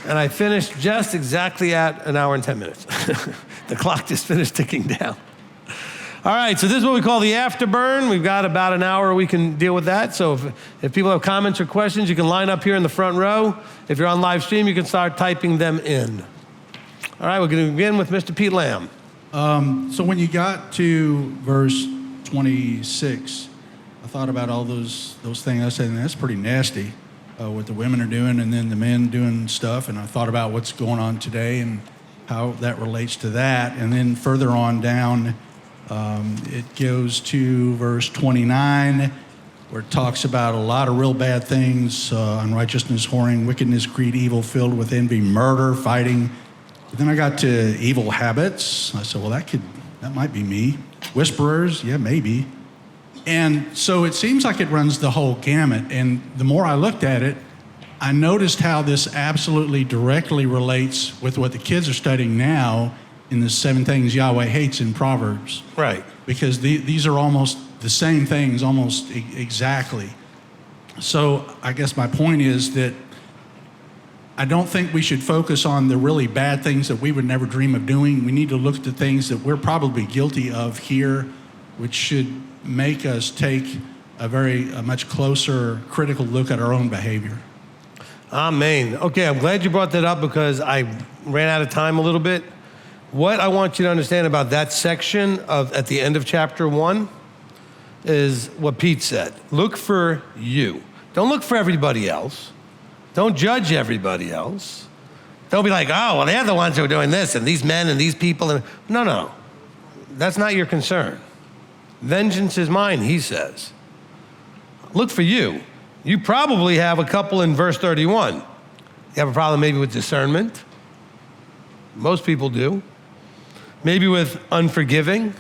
And I finished just exactly at an hour and 10 minutes. The clock just finished ticking down. All right, so this is what we call the afterburn. We've got about an hour we can deal with that. So if people have comments or questions, you can line up here in the front row. If you're on live stream, you can start typing them in. All right, we're going to begin with Mr. Pete Lamb. So when you got to verse 26, I thought about all those things. I said, that's pretty nasty, what the women are doing and then the men doing stuff. And I thought about what's going on today and how that relates to that. And then further on down, it goes to verse 29, where it talks about a lot of real bad things, unrighteousness, whoring, wickedness, greed, evil, filled with envy, murder, fighting. But then I got to evil habits. I said, well, that might be me. Whisperers, yeah, maybe. And so it seems like it runs the whole gamut. And the more I looked at it, I noticed how this absolutely directly relates with what the kids are studying now in the 7 things Yahweh hates in Proverbs. Right. Because these are almost the same things, almost exactly. So I guess my point is that I don't think we should focus on the really bad things that we would never dream of doing. We need to look at the things that we're probably guilty of here, which should make us take a much closer critical look at our own behavior. Amen. Okay, I'm glad you brought that up because I ran out of time a little bit. What I want you to understand about that section at the end of chapter 1 is what Pete said. Look for you. Don't look for everybody else. Don't judge everybody else. Don't be like, oh, well, they're the ones who are doing this, and these men and these people. No. That's not your concern. Vengeance is mine, he says. Look for you. You probably have a couple in verse 31. You have a problem maybe with discernment. Most people do. Maybe with unforgiving,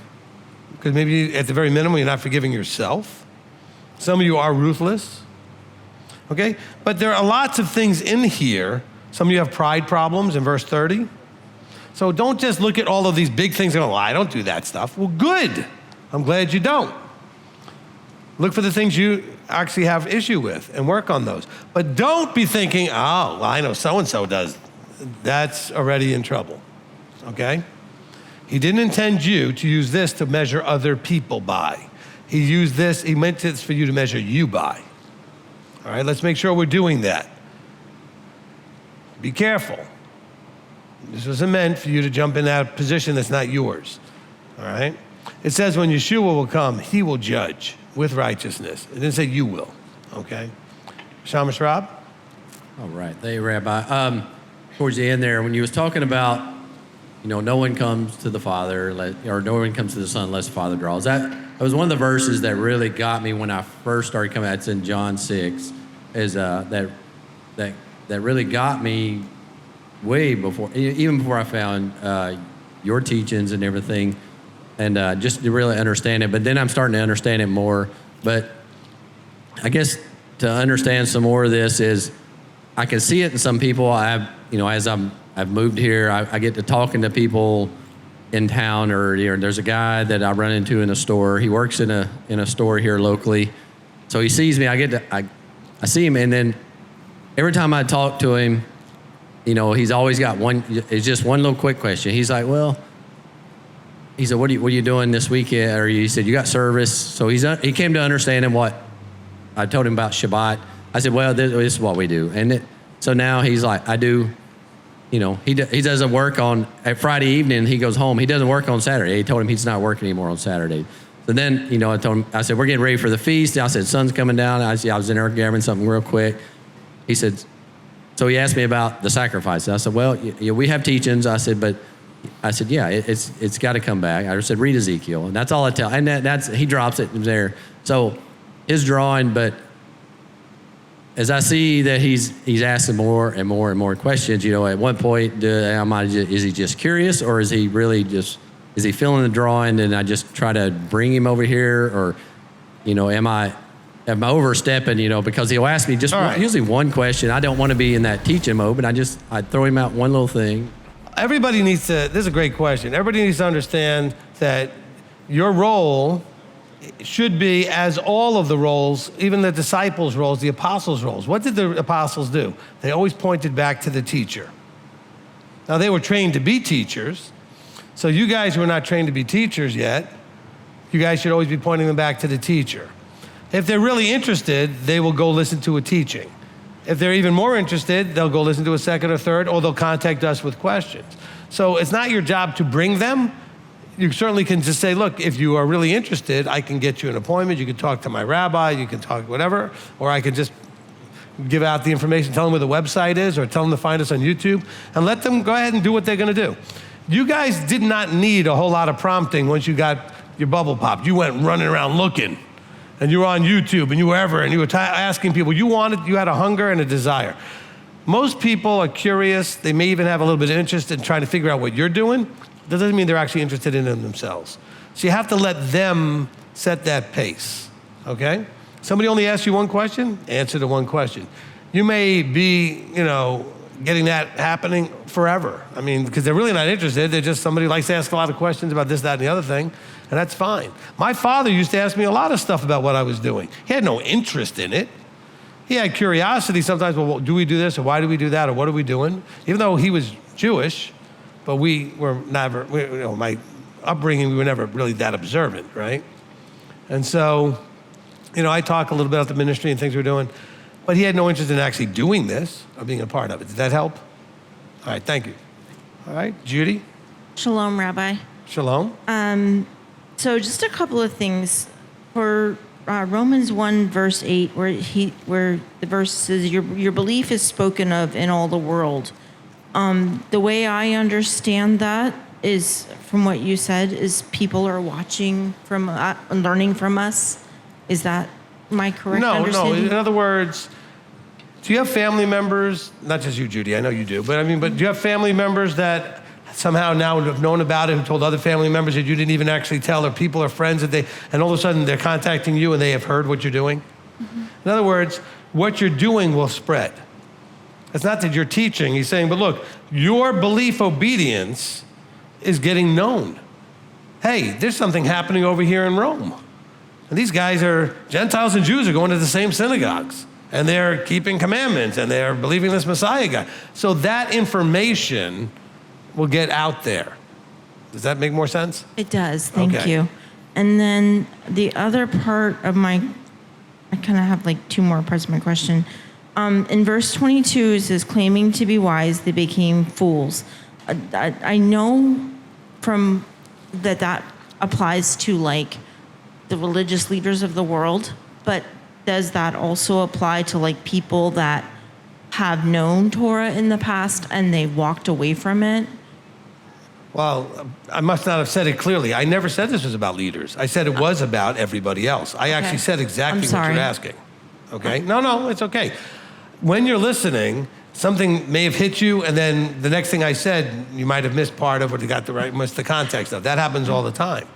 because maybe at the very minimum, you're not forgiving yourself. Some of you are ruthless. Okay? But there are lots of things in here. Some of you have pride problems in verse 30. So don't just look at all of these big things and go, well, I don't do that stuff. Well, good. I'm glad you don't. Look for the things you actually have issue with and work on those. But don't be thinking, oh, well, I know so-and-so does. That's already in trouble. Okay? He didn't intend you to use this to measure other people by. He meant this for you to measure you by. All right, let's make sure we're doing that. Be careful. This wasn't meant for you to jump in that position that's not yours. All right? It says when Yeshua will come, he will judge with righteousness. It didn't say you will. Okay? Shamash Rob? All right. Thank you, Rabbi. Towards the end there, when you was talking about, no one comes to the Father, or no one comes to the Son unless the Father draws. That was one of the verses that really got me when I first started coming. That's in John 6. That really got me way before, even before I found your teachings and everything, and just to really understand it. But then I'm starting to understand it more. But I guess to understand some more of this is, I can see it in some people. As I've moved here, I get to talking to people in town, or there's a guy that I run into in a store. He works in a store here locally. So he sees me, I see him, and then every time I talk to him, he's always got it's just one little quick question. He's like, well, he said, what are you doing this weekend? Or he said, you got service. So he came to understanding what I told him about Shabbat. I said, well, this is what we do. And so now he's like, I do. He doesn't work at Friday evening. He goes home. He doesn't work on Saturday. He told him he's not working anymore on Saturday. So then, I told him, I said, we're getting ready for the feast. I said, sun's coming down. I was in there gathering something real quick. He said, so he asked me about the sacrifice. I said, well, we have teachings. I said, yeah, it's got to come back. I said, read Ezekiel. And that's all I tell. And he drops it there. So his drawing, but as I see that he's asking more and more and more questions, at one point, is he just curious, or is he really is he feeling the drawing and I just try to bring him over here, or, am I overstepping, because he'll ask me usually one question. I don't want to be in that teaching mode, but I throw him out one little thing. Everybody needs to, this is a great question. Everybody needs to understand that your role should be, as all of the roles, even the disciples' roles, the apostles' roles. What did the apostles do? They always pointed back to the teacher. Now, they were trained to be teachers, so you guys who are not trained to be teachers yet, you guys should always be pointing them back to the teacher. If they're really interested, they will go listen to a teaching. If they're even more interested, they'll go listen to a second or third, or they'll contact us with questions. So it's not your job to bring them. You certainly can just say, look, if you are really interested, I can get you an appointment. You can talk to my rabbi, you can talk whatever, or I can just give out the information, tell them where the website is, or tell them to find us on YouTube, and let them go ahead and do what they're going to do. You guys did not need a whole lot of prompting once you got your bubble popped. You went running around looking, and you were on YouTube, and you were ever, and you were asking people. You had a hunger and a desire. Most people are curious. They may even have a little bit of interest in trying to figure out what you're doing. That doesn't mean they're actually interested in it themselves. So you have to let them set that pace, okay? Somebody only asks you one question, answer the one question. You may be, getting that happening forever. I mean, because they're really not interested. They're just somebody who likes to ask a lot of questions about this, that, and the other thing, and that's fine. My father used to ask me a lot of stuff about what I was doing. He had no interest in it. He had curiosity sometimes, well, do we do this, or why do we do that, or what are we doing? Even though he was Jewish, but we were never, my upbringing, we were never really that observant, right? And so, I talk a little bit about the ministry and things we're doing, but he had no interest in actually doing this or being a part of it. Did that help? All right, thank you. All right, Judy? Shalom, Rabbi. Shalom. So just a couple of things. For Romans 1, verse 8, where the verse says, your belief is spoken of in all the world. The way I understand that is, from what you said, is people are watching from and learning from us. Is that my correct understanding? No. In other words, do you have family members, not just you, Judy, I know you do, but do you have family members that somehow now have known about it, who told other family members that you didn't even actually tell, or people or friends and all of a sudden they're contacting you and they have heard what you're doing? Mm-hmm. In other words, what you're doing will spread. It's not that you're teaching. He's saying, but look, your belief obedience is getting known. Hey, there's something happening over here in Rome. And these guys are, Gentiles and Jews are going to the same synagogues. And they're keeping commandments, and they're believing this Messiah guy. So that information will get out there. Does that make more sense? It does, thank you. And then the other part of I kind of have like two more parts of my question. In verse 22, it says, claiming to be wise, they became fools. I know from that applies to like the religious leaders of the world, but does that also apply to like people that have known Torah in the past and they walked away from it? Well, I must not have said it clearly. I never said this was about leaders. I said it was about everybody else. I actually said exactly what you're asking. Okay? No, it's okay. When you're listening, something may have hit you, and then the next thing I said, you might have missed part of what you missed the context of. That happens all the time.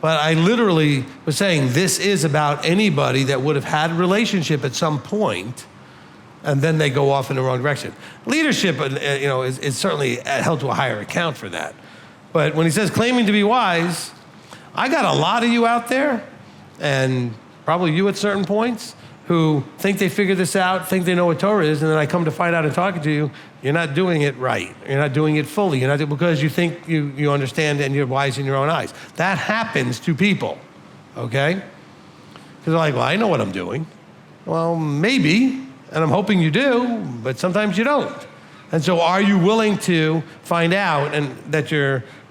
But I literally was saying this is about anybody that would have had a relationship at some point, and then they go off in the wrong direction. Leadership, is certainly held to a higher account for that. But when he says claiming to be wise, I got a lot of you out there, and probably you at certain points, who think they figured this out, think they know what Torah is, and then I come to find out in talking to you, you're not doing it right. You're not doing it fully. You're not because you think you understand and you're wise in your own eyes. That happens to people, okay? Because they're like, well, I know what I'm doing. Well, maybe, and I'm hoping you do, but sometimes you don't. And so are you willing to find out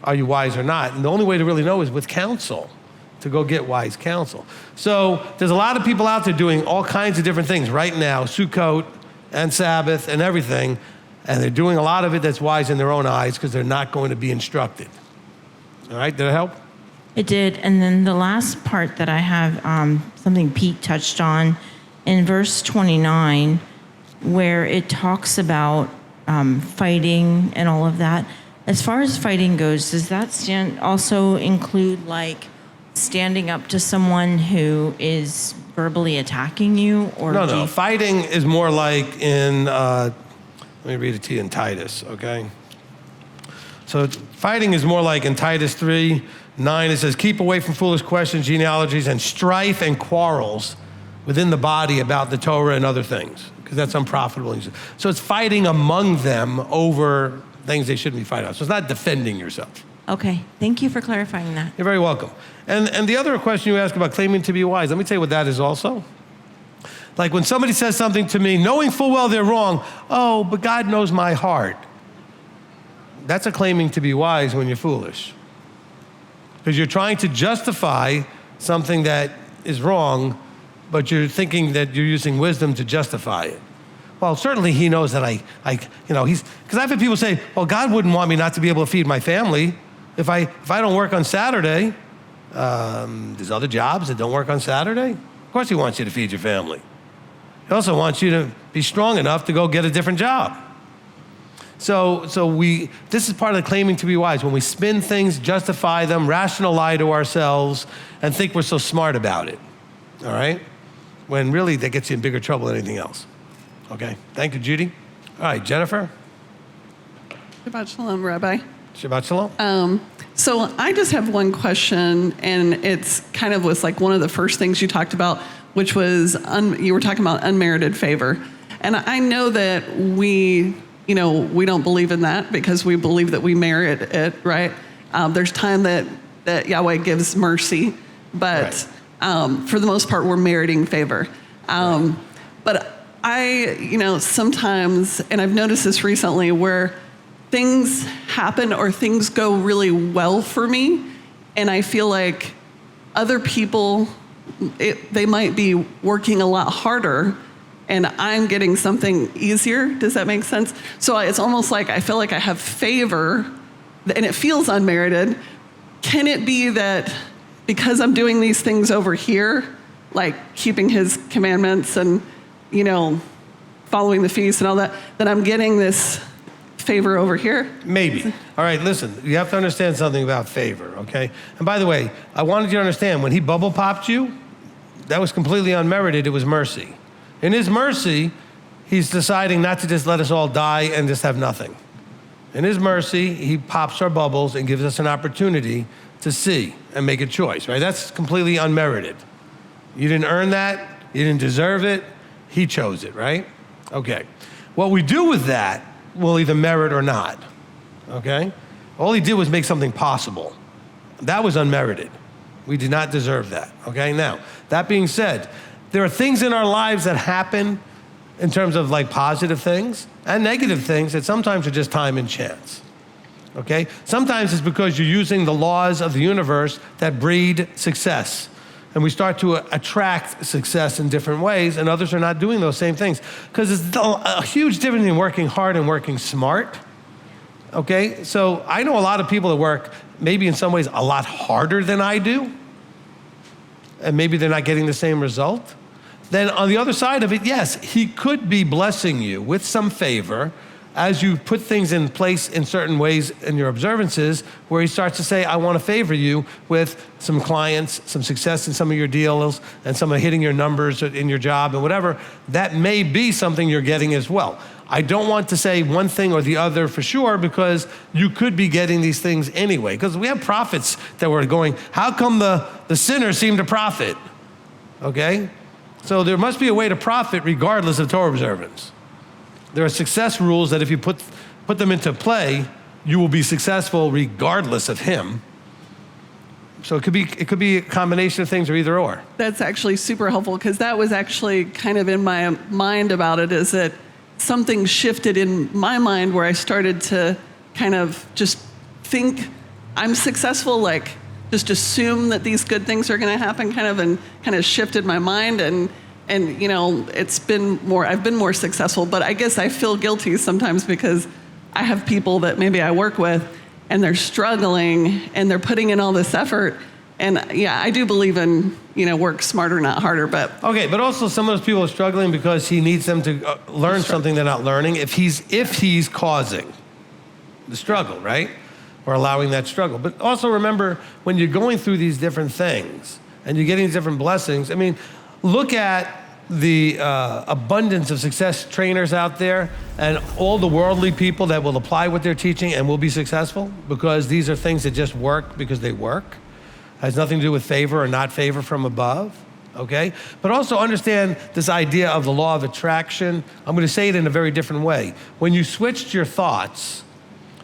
are you wise or not? And the only way to really know is with counsel, to go get wise counsel. So there's a lot of people out there doing all kinds of different things right now, Sukkot and Sabbath and everything, and they're doing a lot of it that's wise in their own eyes because they're not going to be instructed. All right, did it help? It did. And then the last part that I have, something Pete touched on, in verse 29, where it talks about fighting and all of that. As far as fighting goes, does that also include like standing up to someone who is verbally attacking you? Or No. Fighting is more like in, let me read it to you in Titus, okay? So fighting is more like in Titus 3, 9, it says, keep away from foolish questions, genealogies, and strife and quarrels within the body about the Torah and other things, because that's unprofitable. So it's fighting among them over things they shouldn't be fighting about. So it's not defending yourself. Okay, thank you for clarifying that. You're very welcome. And the other question you asked about claiming to be wise, let me tell you what that is also. Like when somebody says something to me, knowing full well they're wrong, oh, but God knows my heart. That's a claiming to be wise when you're foolish. Because you're trying to justify something that is wrong, but you're thinking that you're using wisdom to justify it. Well, certainly he knows that because I've had people say, well, God wouldn't want me not to be able to feed my family. If I don't work on Saturday, there's other jobs that don't work on Saturday. Of course he wants you to feed your family. He also wants you to be strong enough to go get a different job. So this is part of the claiming to be wise. When we spin things, justify them, rational lie to ourselves, and think we're so smart about it, all right? When really that gets you in bigger trouble than anything else. Okay, thank you, Judy. All right, Jennifer. Shabbat Shalom, Rabbi. Shabbat Shalom. So I just have one question, and it's kind of was like one of the first things you talked about, which was you were talking about unmerited favor. And I know that we don't believe in that because we believe that we merit it, right? There's time that Yahweh gives mercy, but for the most part, we're meriting favor. But I, sometimes, and I've noticed this recently, where things happen or things go really well for me, and I feel like other people, they might be working a lot harder, and I'm getting something easier. Does that make sense? So it's almost like I feel like I have favor, and it feels unmerited. Can it be that because I'm doing these things over here, like keeping his commandments and, following the feast and all that, that I'm getting this favor over here? Maybe. All right, listen, you have to understand something about favor, okay? And by the way, I wanted you to understand, when he bubble popped you, that was completely unmerited. It was mercy. In his mercy, he's deciding not to just let us all die and just have nothing. In his mercy, he pops our bubbles and gives us an opportunity to see and make a choice, right? That's completely unmerited. You didn't earn that. You didn't deserve it. He chose it, right? Okay. What we do with that will either merit or not, okay? All he did was make something possible. That was unmerited. We did not deserve that, okay? Now, that being said, there are things in our lives that happen in terms of like positive things and negative things that sometimes are just time and chance, okay? Sometimes it's because you're using the laws of the universe that breed success. And we start to attract success in different ways, and others are not doing those same things. Because there's a huge difference in working hard and working smart, okay? So I know a lot of people that work maybe in some ways a lot harder than I do, and maybe they're not getting the same result. Then on the other side of it, yes, he could be blessing you with some favor as you put things in place in certain ways in your observances, where he starts to say, I want to favor you with some clients, some success in some of your deals, and some of hitting your numbers in your job and whatever. That may be something you're getting as well. I don't want to say one thing or the other for sure, because you could be getting these things anyway. Because we have prophets that were going, how come the sinners seem to profit? Okay? So there must be a way to profit regardless of Torah observance. There are success rules that if you put them into play, you will be successful regardless of him. So it could be a combination of things or either or. That's actually super helpful, because that was actually kind of in my mind about it, is that something shifted in my mind where I started to kind of just think I'm successful, like just assume that these good things are going to happen, and kind of shifted my mind, and it's been more, I've been more successful, but I guess I feel guilty sometimes because I have people that maybe I work with and they're struggling and they're putting in all this effort. And yeah, I do believe in, work smarter, not harder, but. Okay, but also some of those people are struggling because he needs them to learn something they're not learning if he's causing the struggle, right? Or allowing that struggle. But also remember, when you're going through these different things and you're getting these different blessings, look at the abundance of success trainers out there and all the worldly people that will apply what they're teaching and will be successful, because these are things that just work because they work. Has nothing to do with favor or not favor from above, okay? But also understand this idea of the law of attraction. I'm going to say it in a very different way. When you switched your thoughts,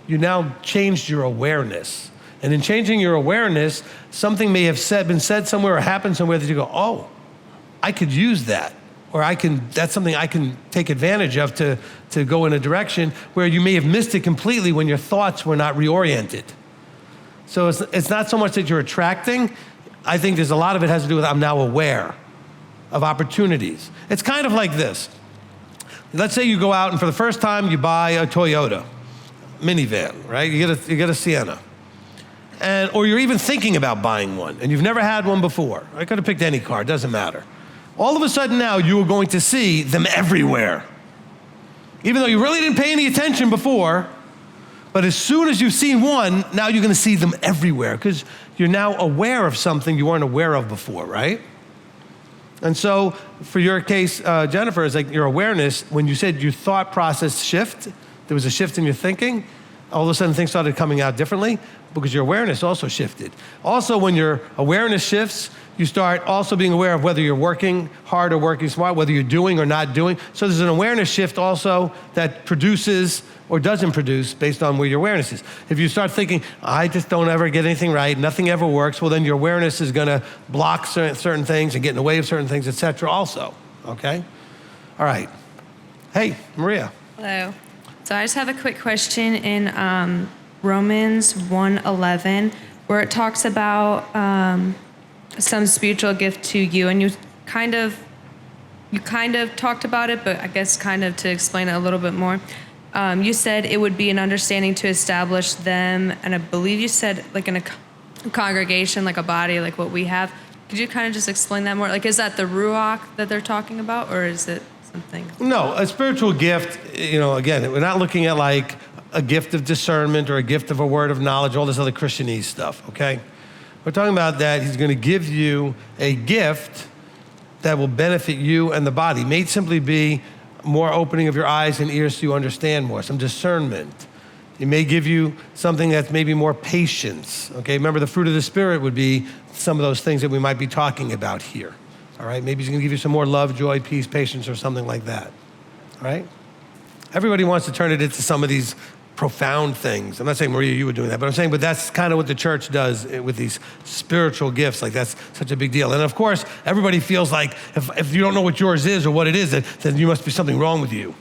you now changed your awareness. And in changing your awareness, something may have been said somewhere or happened somewhere that you go, oh, I could use that. Or that's something I can take advantage of to go in a direction where you may have missed it completely when your thoughts were not reoriented. So it's not so much that you're attracting. I think there's a lot of it has to do with I'm now aware of opportunities. It's kind of like this. Let's say you go out and for the first time you buy a Toyota minivan, right? You get a Sienna. Or you're even thinking about buying one and you've never had one before. I could have picked any car, it doesn't matter. All of a sudden now you are going to see them everywhere. Even though you really didn't pay any attention before, but as soon as you've seen one, now you're going to see them everywhere because you're now aware of something you weren't aware of before, right? And so for your case, Jennifer, it's like your awareness, when you said your thought process shift, there was a shift in your thinking, all of a sudden things started coming out differently because your awareness also shifted. Also, when your awareness shifts, you start also being aware of whether you're working hard or working smart, whether you're doing or not doing. So there's an awareness shift also that produces or doesn't produce based on where your awareness is. If you start thinking, I just don't ever get anything right, nothing ever works, well then your awareness is gonna block certain things and get in the way of certain things, etc. also, okay? All right. Hey, Maria. Hello. So I just have a quick question in Romans 1:11, where it talks about some spiritual gift to you, and you kind of talked about it, but I guess kind of to explain it a little bit more. You said it would be an understanding to establish them, and I believe you said like in a congregation, like a body, like what we have. Could you kind of just explain that more? Like, is that the Ruach that they're talking about, or is it something? No, a spiritual gift, again, we're not looking at like a gift of discernment or a gift of a word of knowledge, all this other Christianese stuff, okay? We're talking about that he's going to give you a gift that will benefit you and the body. May simply be more opening of your eyes and ears so you understand more, some discernment. He may give you something that's maybe more patience, okay? Remember, the fruit of the Spirit would be some of those things that we might be talking about here, all right? Maybe he's going to give you some more love, joy, peace, patience, or something like that, all right? Everybody wants to turn it into some of these profound things. I'm not saying, Maria, you were doing that, but I'm saying, but that's kind of what the church does with these spiritual gifts. Like, that's such a big deal. And of course, everybody feels like if you don't know what yours is or what it is, then you must be something wrong with you.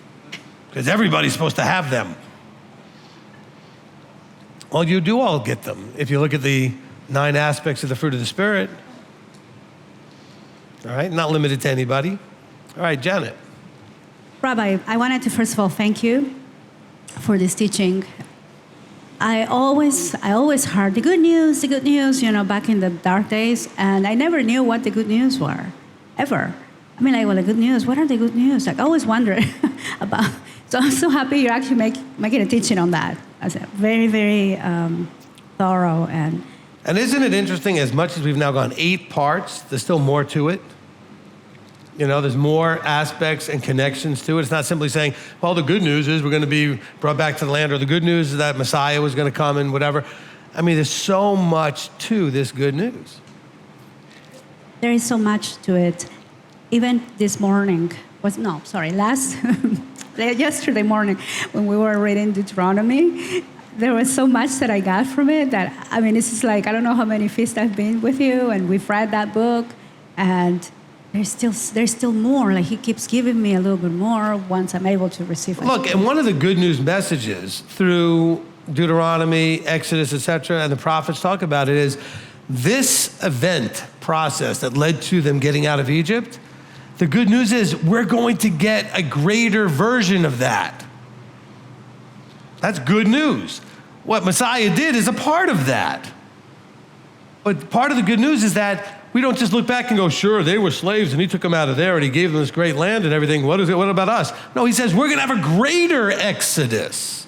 Because everybody's supposed to have them. Well, you do all get them. If you look at the 9 aspects of the fruit of the Spirit, all right, not limited to anybody. All right, Janet. Rabbi, I wanted to first of all thank you for this teaching. I always heard the good news, back in the dark days, and I never knew what the good news were, ever. I mean, like, well, the good news, what are the good news? Like, I always wondered about, so I'm so happy you're actually making a teaching on that. I said, very, very thorough. And isn't it interesting, as much as we've now gone 8 parts, there's still more to it? There's more aspects and connections to it. It's not simply saying, well, the good news is we're going to be brought back to the land, or the good news is that Messiah was going to come and whatever. I mean, there's so much to this good news. there is so much to it. Even this morning, yesterday morning, when we were reading Deuteronomy, there was so much that I got from it that, I mean, this is like, I don't know how many feasts I've been with you, and we've read that book, and there's still more. Like, he keeps giving me a little bit more once I'm able to receive it. Look, and one of the good news messages through Deuteronomy, Exodus, etc., and the prophets talk about it is this event process that led to them getting out of Egypt. The good news is we're going to get a greater version of that. That's good news. What Messiah did is a part of that. But part of the good news is that we don't just look back and go, sure, they were slaves and he took them out of there and he gave them this great land and everything. What about us? No, he says we're going to have a greater exodus.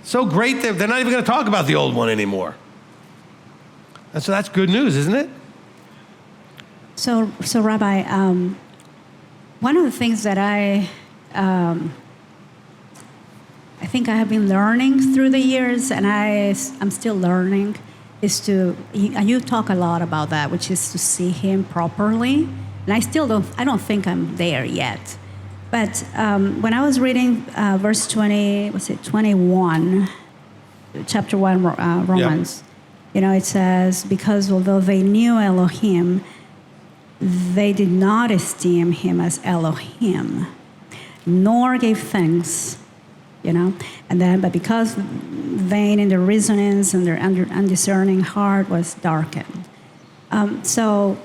So great that they're not even going to talk about the old one anymore. And so that's good news, isn't it? So Rabbi, one of the things that I think I have been learning through the years, and I'm still learning, is to, and you talk a lot about that, which is to see him properly. And I don't think I'm there yet. But when I was reading verse 21, chapter 1, Romans, it says, because although they knew Elohim, they did not esteem him as Elohim, nor gave thanks, but because vain in their reasonings and their undiscerning heart was darkened. So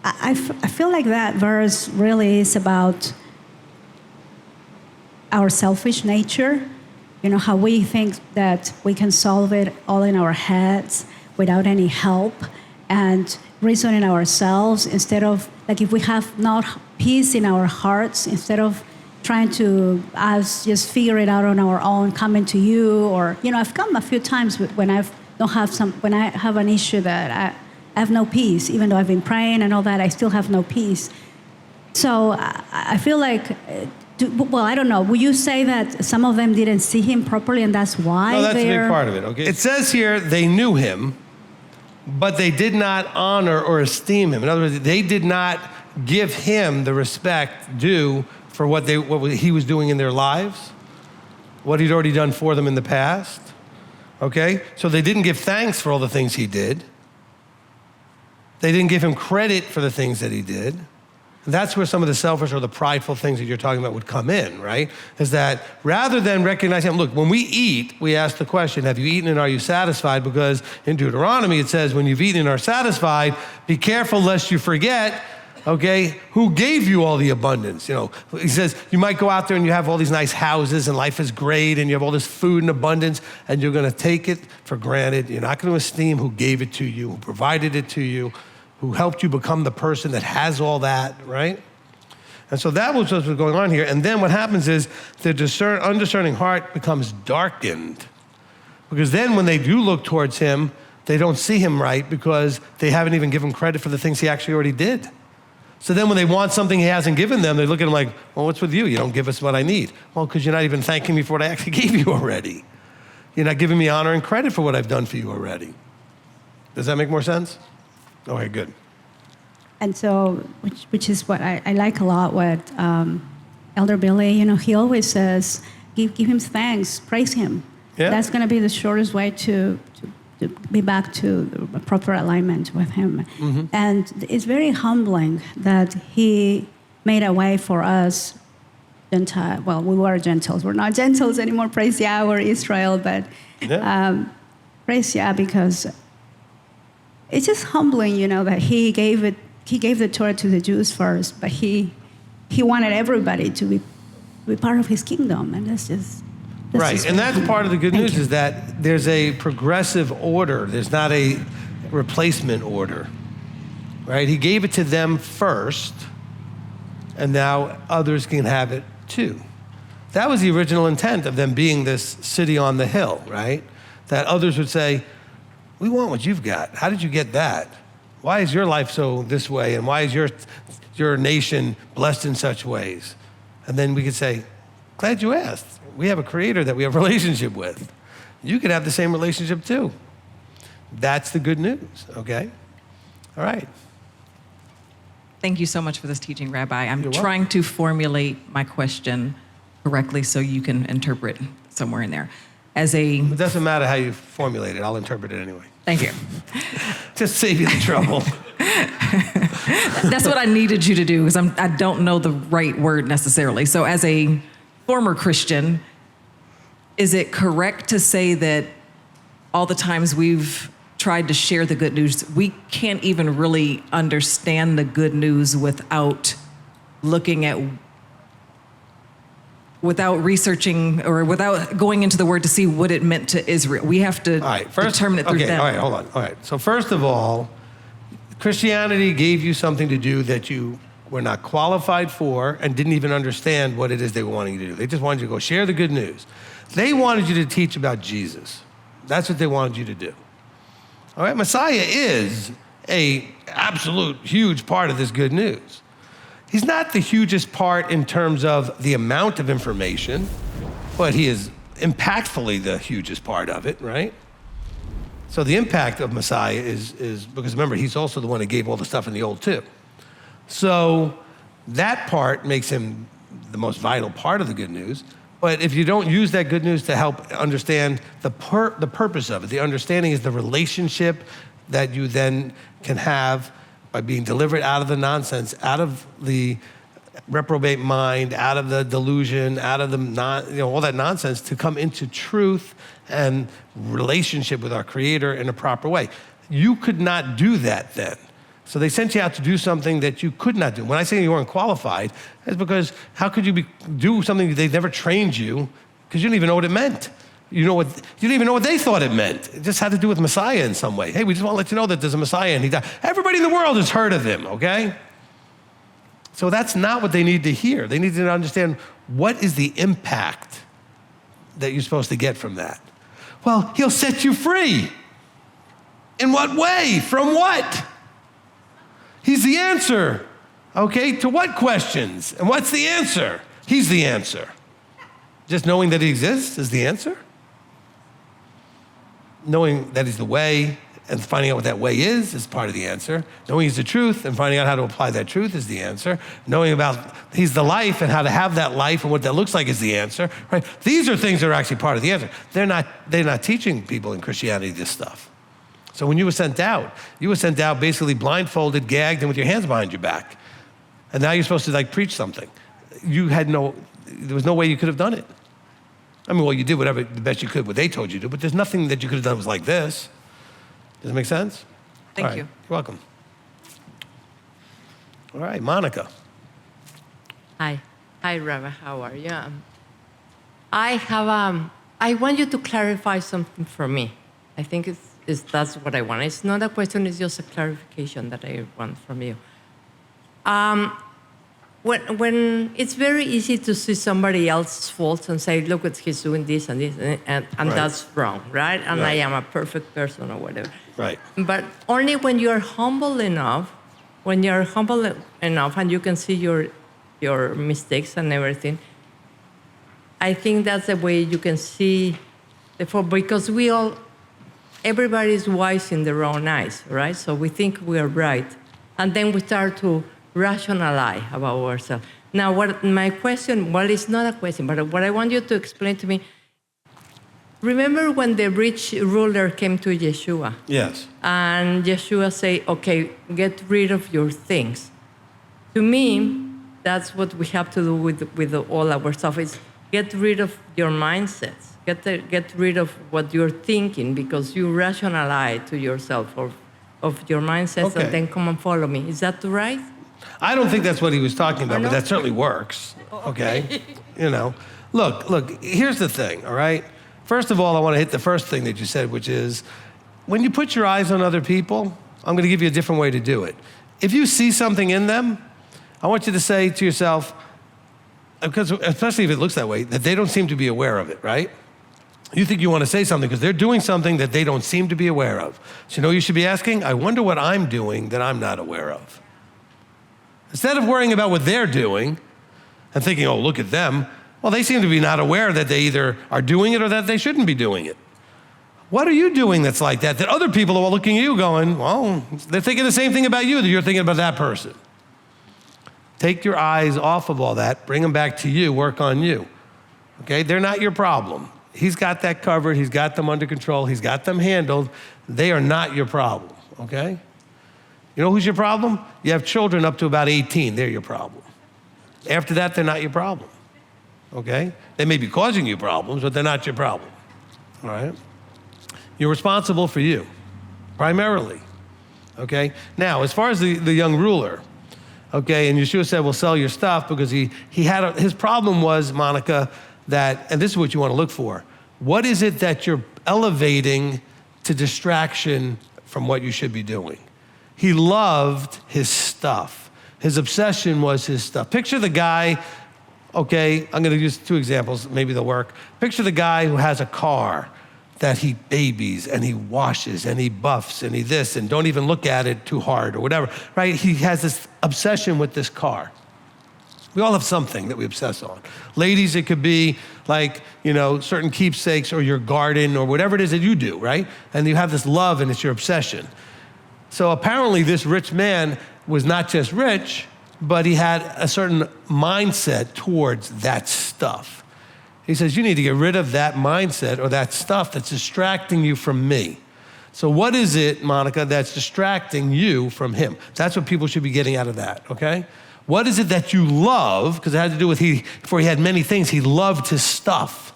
I feel like that verse really is about our selfish nature, how we think that we can solve it all in our heads without any help and reasoning ourselves, instead of, like, if we have not peace in our hearts, instead of trying to us just figure it out on our own, coming to you, or I've come a few times when I have an issue that I have no peace, even though I've been praying and all that, I still have no peace. So I feel like, I don't know. Will you say that some of them didn't see him properly, and that's why? No, that's a big part of it. Okay. It says here they knew him, but they did not honor or esteem him. In other words, they did not give him the respect due for what he was doing in their lives, what he'd already done for them in the past. Okay? So they didn't give thanks for all the things he did. They didn't give him credit for the things that he did. And that's where some of the selfish or the prideful things that you're talking about would come in, right? Is that rather than recognizing him, look, when we eat, we ask the question, have you eaten and are you satisfied? Because in Deuteronomy it says, when you've eaten and are satisfied, be careful lest you forget, okay, who gave you all the abundance? He says you might go out there and you have all these nice houses and life is great and you have all this food in abundance and you're going to take it for granted. You're not going to esteem who gave it to you, who provided it to you, who helped you become the person that has all that, right? And so that was what was going on here. And then what happens is the undiscerning heart becomes darkened, because then when they do look towards him, they don't see him right because they haven't even given credit for the things he actually already did. So then when they want something he hasn't given them, they look at him like, well, what's with you? You don't give us what I need. Well, because you're not even thanking me for what I actually gave you already. You're not giving me honor and credit for what I've done for you already. Does that make more sense? Okay, good. And so, which is what I like a lot, what Elder Billy, he always says, give him thanks, praise him. Yeah. That's going to be the shortest way to be back to the proper alignment with him. Mm-hmm. And it's very humbling that he made a way for us, Gentile. Well, we were Gentiles. We're not Gentiles anymore, praise Yah, we're Israel, but praise Yah, because it's just humbling, that he gave the Torah to the Jews first, but he wanted everybody to be part of his kingdom, and that's right. And that's part of the good news is that there's a progressive order. There's not a replacement order, right? He gave it to them first, and now others can have it too. That was the original intent of them being this city on the hill, right? That others would say, we want what you've got. How did you get that? Why is your life so this way? And why is your nation blessed in such ways? And then we could say, glad you asked. We have a creator that we have a relationship with. You could have the same relationship too. That's the good news, okay? All right. Thank you so much for this teaching, Rabbi. I'm You're trying welcome. to formulate my question correctly so you can interpret somewhere in there. It doesn't matter how you formulate it. I'll interpret it anyway. Thank you. Just save you the trouble. That's what I needed you to do, because I don't know the right word necessarily. So as a former Christian, is it correct to say that all the times we've tried to share the good news, we can't even really understand the good news without researching or without going into the word to see what it meant to Israel? We have to determine it through them. All right, hold on. All right. So first of all, Christianity gave you something to do that you were not qualified for and didn't even understand what it is they were wanting you to do. They just wanted you to go share the good news. They wanted you to teach about Jesus. That's what they wanted you to do. All right, Messiah is a absolute huge part of this good news. He's not the hugest part in terms of the amount of information, but he is impactfully the hugest part of it, right? So the impact of Messiah is because remember, he's also the one that gave all the stuff in the old too. So that part makes him the most vital part of the good news. But if you don't use that good news to help understand the purpose of it, the understanding is the relationship that you then can have by being delivered out of the nonsense, out of the reprobate mind, out of the delusion, out of the all that nonsense, to come into truth and relationship with our Creator in a proper way. You could not do that then. So they sent you out to do something that you could not do. When I say you weren't qualified, it's because how could you do something that they never trained you, because you didn't even know what it meant. You didn't even know what they thought it meant. It just had to do with Messiah in some way. Hey, we just want to let you know that there's a Messiah and he died. Everybody in the world has heard of him, okay? So that's not what they need to hear. They need to understand what is the impact that you're supposed to get from that. Well, he'll set you free. In what way? From what? He's the answer, okay? To what questions? And what's the answer? He's the answer. Just knowing that he exists is the answer? Knowing that he's the way and finding out what that way is part of the answer. Knowing he's the truth and finding out how to apply that truth is the answer. Knowing about he's the life and how to have that life and what that looks like is the answer, right? These are things that are actually part of the answer. They're not teaching people in Christianity this stuff. So when you were sent out basically blindfolded, gagged, and with your hands behind your back. And now you're supposed to preach something. There was no way you could have done it. I mean, well, you did whatever the best you could, what they told you to, but there's nothing that you could have done that was like this. Does it make sense? Thank All right. you. You're welcome. All right, Monica. Hi, Rabbi. How are you? I want you to clarify something for me. I think that's what I want. It's not a question. It's just a clarification that I want from you. When it's very easy to see somebody else's faults and say, look, he's doing this and this, and right. That's wrong, right? And right. I am a perfect person or whatever. Right. But only when you're humble enough, and you can see your mistakes and everything, I think that's the way you can see the fault, because everybody is wise in their own eyes, right? So we think we are right. And then we start to rationalize about ourselves. Now, my question, well, it's not a question, but what I want you to explain to me, remember when the rich ruler came to Yeshua? Yes. And Yeshua said, okay, get rid of your things. To me, that's what we have to do with all our stuff, is get rid of your mindsets. Get rid of what you're thinking, because you rationalize to yourself of your mindsets, okay. And then come and follow me. Is that right? I don't think that's what he was talking about, but that certainly works, okay? Look, here's the thing, all right? First of all, I want to hit the first thing that you said, which is, when you put your eyes on other people, I'm going to give you a different way to do it. If you see something in them, I want you to say to yourself, because especially if it looks that way, that they don't seem to be aware of it, right? You think you want to say something because they're doing something that they don't seem to be aware of. So you know what you should be asking? I wonder what I'm doing that I'm not aware of. Instead of worrying about what they're doing and thinking, oh, look at them, well, they seem to be not aware that they either are doing it or that they shouldn't be doing it. What are you doing that's like that other people are looking at you going, well, they're thinking the same thing about you that you're thinking about that person? Take your eyes off of all that, bring them back to you, work on you. Okay, they're not your problem. He's got that covered, he's got them under control, he's got them handled. They are not your problem, okay? You know who's your problem? You have children up to about 18, they're your problem. After that, they're not your problem, okay? They may be causing you problems, but they're not your problem, all right? You're responsible for you, primarily, okay? Now, as far as the young ruler, okay, and Yeshua said, well, sell your stuff, because his problem was, Monica, that, and this is what you want to look for, what is it that you're elevating to distraction from what you should be doing? He loved his stuff. His obsession was his stuff. Picture the guy, okay, I'm going to use two examples, maybe they'll work. Picture the guy who has a car that he babies and he washes and he buffs and he this, and don't even look at it too hard or whatever, right? He has this obsession with this car. We all have something that we obsess on. Ladies, it could be like, certain keepsakes or your garden or whatever it is that you do, right? And you have this love and it's your obsession. So apparently this rich man was not just rich, but he had a certain mindset towards that stuff. He says, you need to get rid of that mindset or that stuff that's distracting you from me. So what is it, Monica, that's distracting you from him? That's what people should be getting out of that, okay? What is it that you love? Because it had to do with before he had many things, he loved his stuff.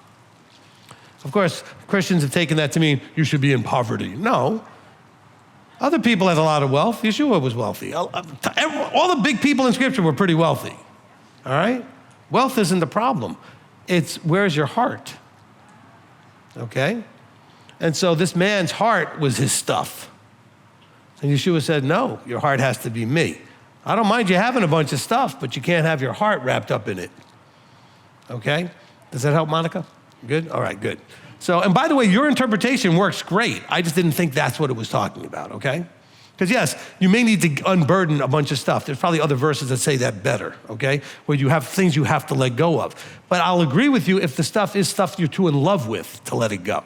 Of course, Christians have taken that to mean you should be in poverty. No. Other people had a lot of wealth. Yeshua was wealthy. All the big people in Scripture were pretty wealthy, all right? Wealth isn't the problem. It's where's your heart, okay? And so this man's heart was his stuff. And Yeshua said, no, your heart has to be me. I don't mind you having a bunch of stuff, but you can't have your heart wrapped up in it, okay? Does that help, Monica? Good? All right, good. So, and by the way, your interpretation works great. I just didn't think that's what it was talking about, okay? Because yes, you may need to unburden a bunch of stuff. There's probably other verses that say that better, okay? Where you have things you have to let go of. But I'll agree with you if the stuff is stuff you're too in love with to let it go,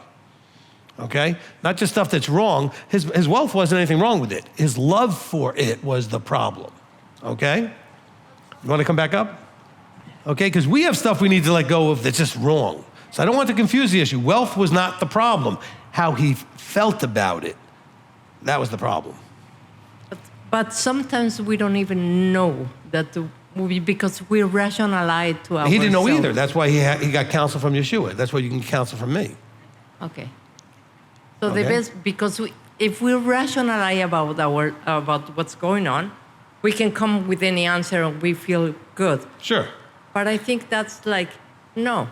okay? Not just stuff that's wrong. His wealth wasn't anything wrong with it. His love for it was the problem, okay? You want to come back up? Okay, because we have stuff we need to let go of that's just wrong. So I don't want to confuse the issue. Wealth was not the problem. How he felt about it, that was the problem. But sometimes we don't even know that because we rationalize to ourselves. He didn't know either. That's why he got counsel from Yeshua. That's why you can get counsel from me. Okay. So the best, because if we rationalize about what's going on, we can come with any answer and we feel good. Sure. But I think that's like, no,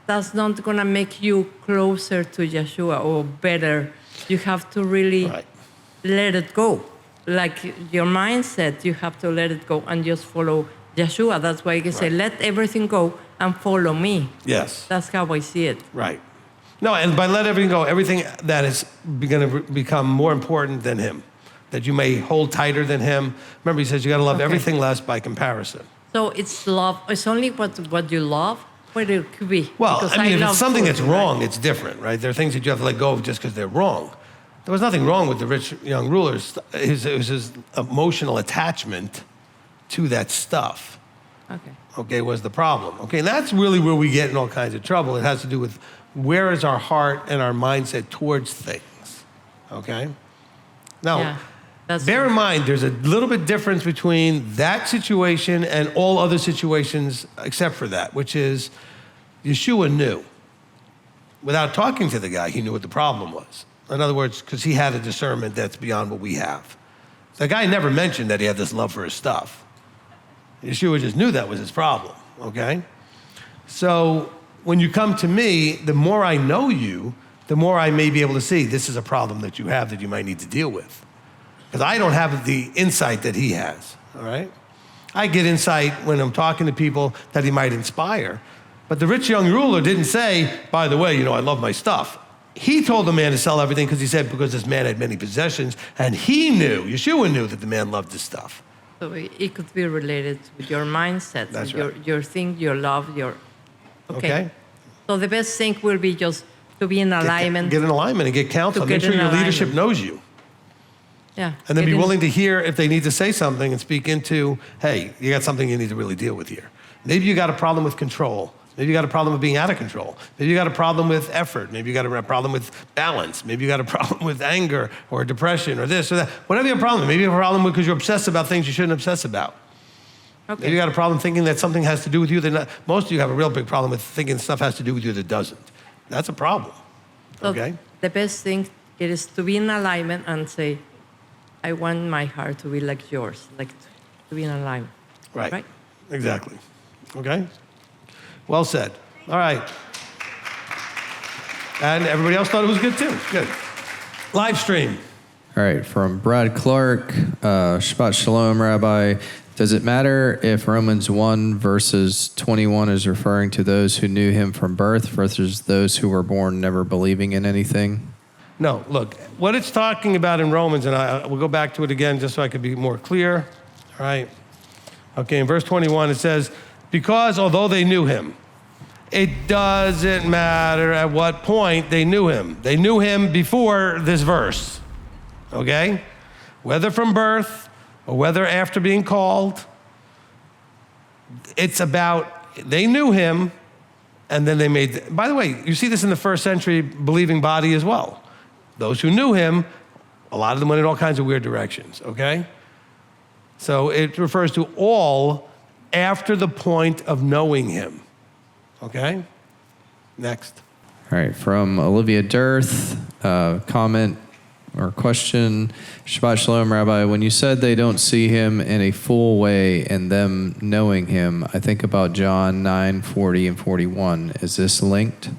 that's not going to make you closer to Yeshua or better. You have to really let it go. Like your mindset, you have to let it go and just follow Yeshua. That's why you can say, let everything go and follow me. Yes. That's how I see it. Right. No, and by let everything go, everything that is going to become more important than him, that you may hold tighter than him. Remember, he says you got to love everything less by comparison. So it's love. It's only what you love, what it could be. Well, Because I mean, if love it's something food, that's wrong, it's different, right? There are things that you have to let go of just because they're wrong. There was nothing wrong with the rich young rulers. It was his emotional attachment to that stuff. Okay, was the problem. Okay, and that's really where we get in all kinds of trouble. It has to do with where is our heart and our mindset towards things, okay? Now, bear in mind, there's a little bit difference between that situation and all other situations except for that, which is Yeshua knew. Without talking to the guy, he knew what the problem was. In other words, because he had a discernment that's beyond what we have. The guy never mentioned that he had this love for his stuff. Yeshua just knew that was his problem, okay? So when you come to me, the more I know you, the more I may be able to see this is a problem that you have that you might need to deal with. Because I don't have the insight that he has, all right? I get insight when I'm talking to people that he might inspire. But the rich young ruler didn't say, by the way, I love my stuff. He told the man to sell everything because he said because this man had many possessions, and he knew, Yeshua knew that the man loved his stuff. So it could be related with your mindset, That's with right. your thing, your love, your... Okay. So the best thing will be just to be in alignment. Get in alignment and get counsel. Make sure your leadership knows you. Yeah. And then be willing to hear if they need to say something and speak into, hey, you got something you need to really deal with here. Maybe you got a problem with control. Maybe you got a problem with being out of control. Maybe you got a problem with effort. Maybe you got a problem with balance. Maybe you got a problem with anger or depression or this or that. Whatever your problem, maybe you have a problem because you're obsessed about things you shouldn't obsess about. Okay. Maybe you got a problem thinking that something has to do with you that not. Most of you have a real big problem with thinking stuff has to do with you that doesn't. That's a problem. So Okay? the best thing is to be in alignment and say, I want my heart to be like yours, like to be in alignment. Right. Exactly. Okay? Well said. All right. And everybody else thought it was good too. Good. Live stream. All right, from Brad Clark, Shabbat Shalom, Rabbi. Does it matter if Romans 1 verses 21 is referring to those who knew him from birth versus those who were born never believing in anything? No, look, what it's talking about in Romans, and I will go back to it again just so I could be more clear. All right. Okay, in verse 21 it says, because although they knew him, It doesn't matter at what point they knew him. They knew him before this verse, okay? Whether from birth or whether after being called, it's about, they knew him, and then they made, by the way, you see this in the first century believing body as well. Those who knew him, a lot of them went in all kinds of weird directions, okay? So it refers to all after the point of knowing him, okay? Next. All right, from Olivia Dirth, comment or question. Shabbat Shalom, Rabbi. When you said they don't see him in a full way and them knowing him, I think about John 9:40 and 41. Is this linked?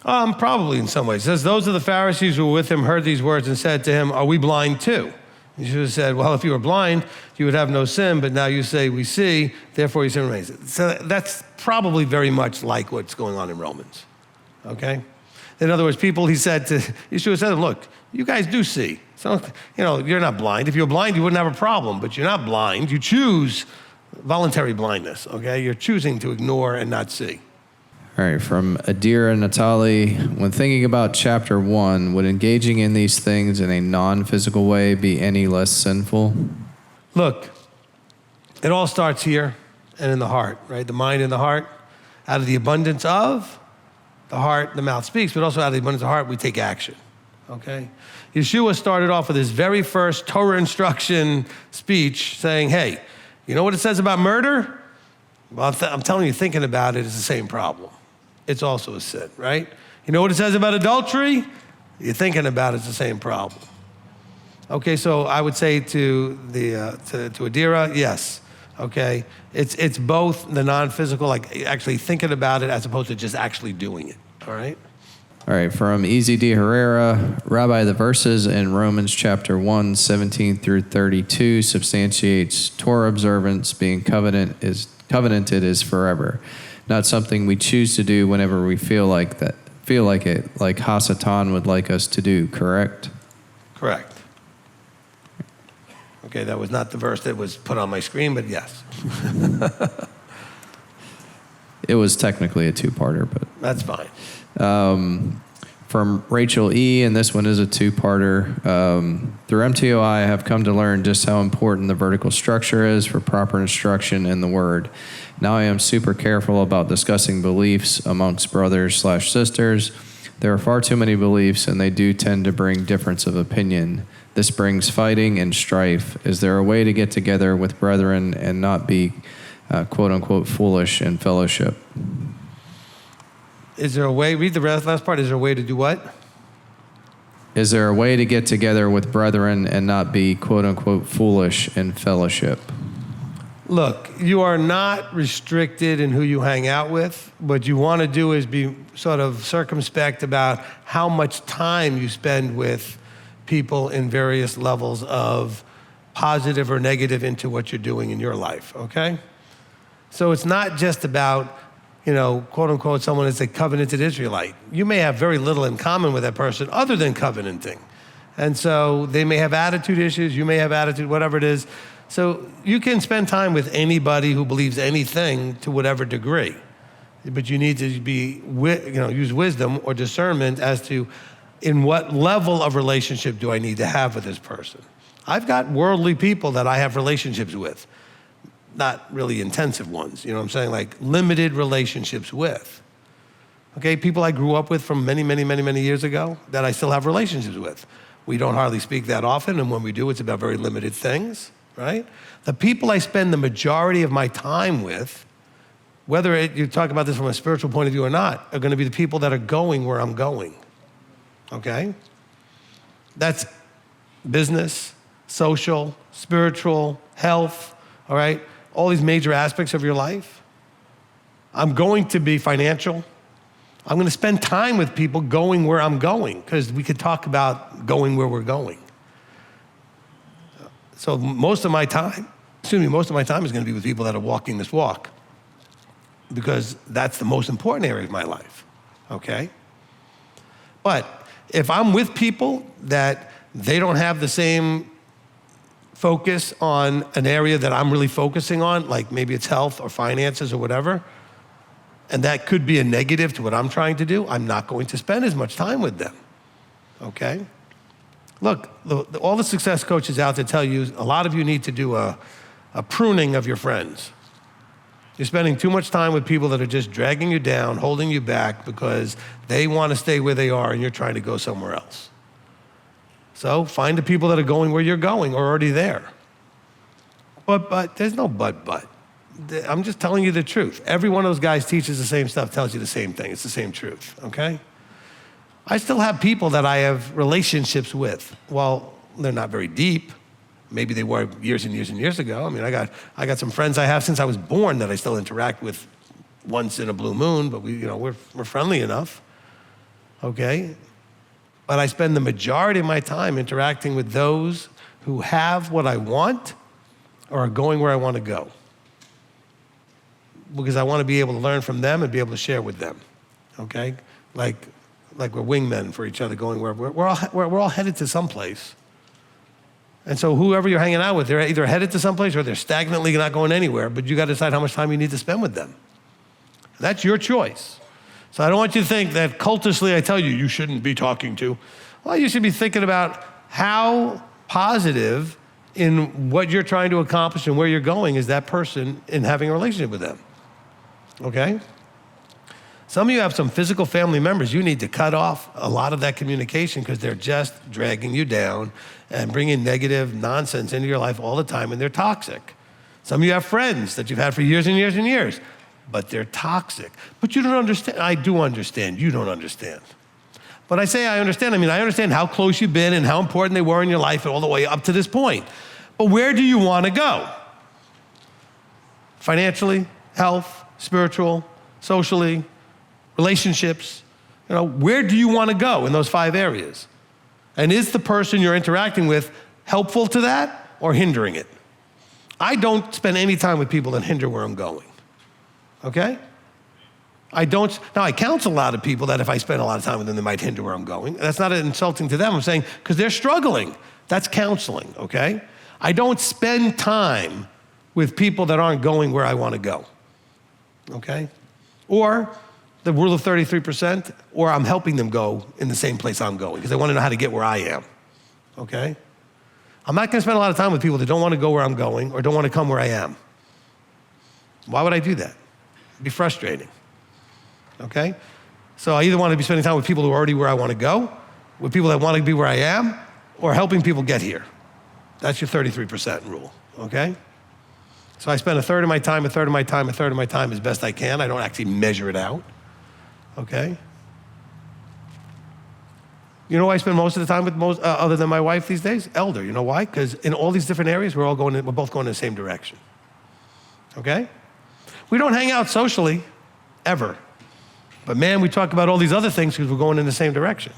Probably in some ways. It says, those of the Pharisees who were with him heard these words and said to him, are we blind too? He should have said, well, if you were blind, you would have no sin, but now you say we see, therefore your sin remains. So that's probably very much like what's going on in Romans, okay? In other words, people, he should have said to them, look, you guys do see. So, you're not blind. If you were blind, you wouldn't have a problem, but you're not blind. You choose voluntary blindness, okay? You're choosing to ignore and not see. All right, from Adira Natali, when thinking about chapter 1, would engaging in these things in a non-physical way be any less sinful? Look, it all starts here and in the heart, right? The mind and the heart. Out of the abundance of the heart, the mouth speaks, but also out of the abundance of the heart, we take action, okay? Yeshua started off with his very first Torah instruction speech saying, hey, you know what it says about murder? Well, I'm telling you, thinking about it is the same problem. It's also a sin, right? You know what it says about adultery? You're thinking about it's the same problem. Okay, so I would say to Adira, yes. Okay, it's both the non-physical, like actually thinking about it, as opposed to just actually doing it. All right. All right, from Easy D. Herrera, Rabbi, the verses in Romans chapter 1, 17 through 32 substantiates Torah observance being covenanted is forever, not something we choose to do whenever we feel like it, like Hasatan would like us to do, correct? Correct. Okay, that was not the verse that was put on my screen, but yes. It was technically a two-parter, but... That's fine. From Rachel E., and this one is a two-parter. Through m.t.o.i, I have come to learn just how important the vertical structure is for proper instruction in the Word. Now I am super careful about discussing beliefs amongst brothers/sisters. There are far too many beliefs, and they do tend to bring difference of opinion. This brings fighting and strife. Is there a way to get together with brethren and not be, quote-unquote, foolish in fellowship? Is there a way, read the last part, is there a way to do what? Is there a way to get together with brethren and not be, quote-unquote, foolish in fellowship? Look, you are not restricted in who you hang out with. What you want to do is be sort of circumspect about how much time you spend with people in various levels of positive or negative into what you're doing in your life, okay? So it's not just about, quote unquote, someone is a covenanted Israelite. You may have very little in common with that person other than covenanting. And so they may have attitude issues, you may have attitude, whatever it is. So you can spend time with anybody who believes anything to whatever degree. But you need to use wisdom or discernment as to in what level of relationship do I need to have with this person. I've got worldly people that I have relationships with. Not really intensive ones, you know what I'm saying? Like limited relationships with. Okay, people I grew up with from many, many, many, many years ago that I still have relationships with. We don't hardly speak that often, and when we do, it's about very limited things, right? The people I spend the majority of my time with, whether you talk about this from a spiritual point of view or not, are gonna be the people that are going where I'm going, okay? That's business, social, spiritual, health, all right? All these major aspects of your life. I'm going to be financial. I'm going to spend time with people going where I'm going because we could talk about going where we're going. So most of my time is going to be with people that are walking this walk because that's the most important area of my life, okay? But if I'm with people that they don't have the same focus on an area that I'm really focusing on, like maybe it's health or finances or whatever, and that could be a negative to what I'm trying to do, I'm not going to spend as much time with them, okay? Look, all the success coaches out there tell you, a lot of you need to do a pruning of your friends. You're spending too much time with people that are just dragging you down, holding you back because they want to stay where they are and you're trying to go somewhere else. So find the people that are going where you're going or already there. But, there's no but. I'm just telling you the truth. Every one of those guys teaches the same stuff, tells you the same thing. It's the same truth, okay? I still have people that I have relationships with. Well, they're not very deep. Maybe they were years and years and years ago. I mean, I got some friends I have since I was born that I still interact with once in a blue moon, but we're friendly enough, okay? But I spend the majority of my time interacting with those who have what I want or are going where I want to go, because I want to be able to learn from them and be able to share with them, okay? Like we're wingmen for each other, going where we're all headed to someplace. And so whoever you're hanging out with, they're either headed to someplace or they're stagnantly not going anywhere, but you got to decide how much time you need to spend with them. That's your choice. So I don't want you to think that cultishly I tell you, you shouldn't be talking to. Well, you should be thinking about how positive in what you're trying to accomplish and where you're going is that person in having a relationship with them, okay? Some of you have some physical family members. You need to cut off a lot of that communication because they're just dragging you down and bringing negative nonsense into your life all the time, and they're toxic. Some of you have friends that you've had for years and years and years, but they're toxic. But you don't understand. I do understand. You don't understand. But I say I understand. I mean, I understand how close you've been and how important they were in your life all the way up to this point. But where do you want to go? Financially, health, spiritual, socially, relationships, where do you want to go in those 5 areas? And is the person you're interacting with helpful to that or hindering it? I don't spend any time with people that hinder where I'm going, okay? Now I counsel a lot of people that if I spend a lot of time with them, they might hinder where I'm going. That's not insulting to them. I'm saying, because they're struggling. That's counseling, okay? I don't spend time with people that aren't going where I want to go, okay? Or the rule of 33%, or I'm helping them go in the same place I'm going because they want to know how to get where I am, okay? I'm not going to spend a lot of time with people that don't want to go where I'm going or don't want to come where I am. Why would I do that? It'd be frustrating, okay? So I either want to be spending time with people who are already where I want to go, with people that want to be where I am, or helping people get here. That's your 33% rule, okay? So I spend a third of my time as best I can. I don't actually measure it out. Okay? You know who I spend most of the time with other than my wife these days? Elder. You know why? Because in all these different areas, we're both going in the same direction. Okay? We don't hang out socially, ever. But man, we talk about all these other things because we're going in the same direction.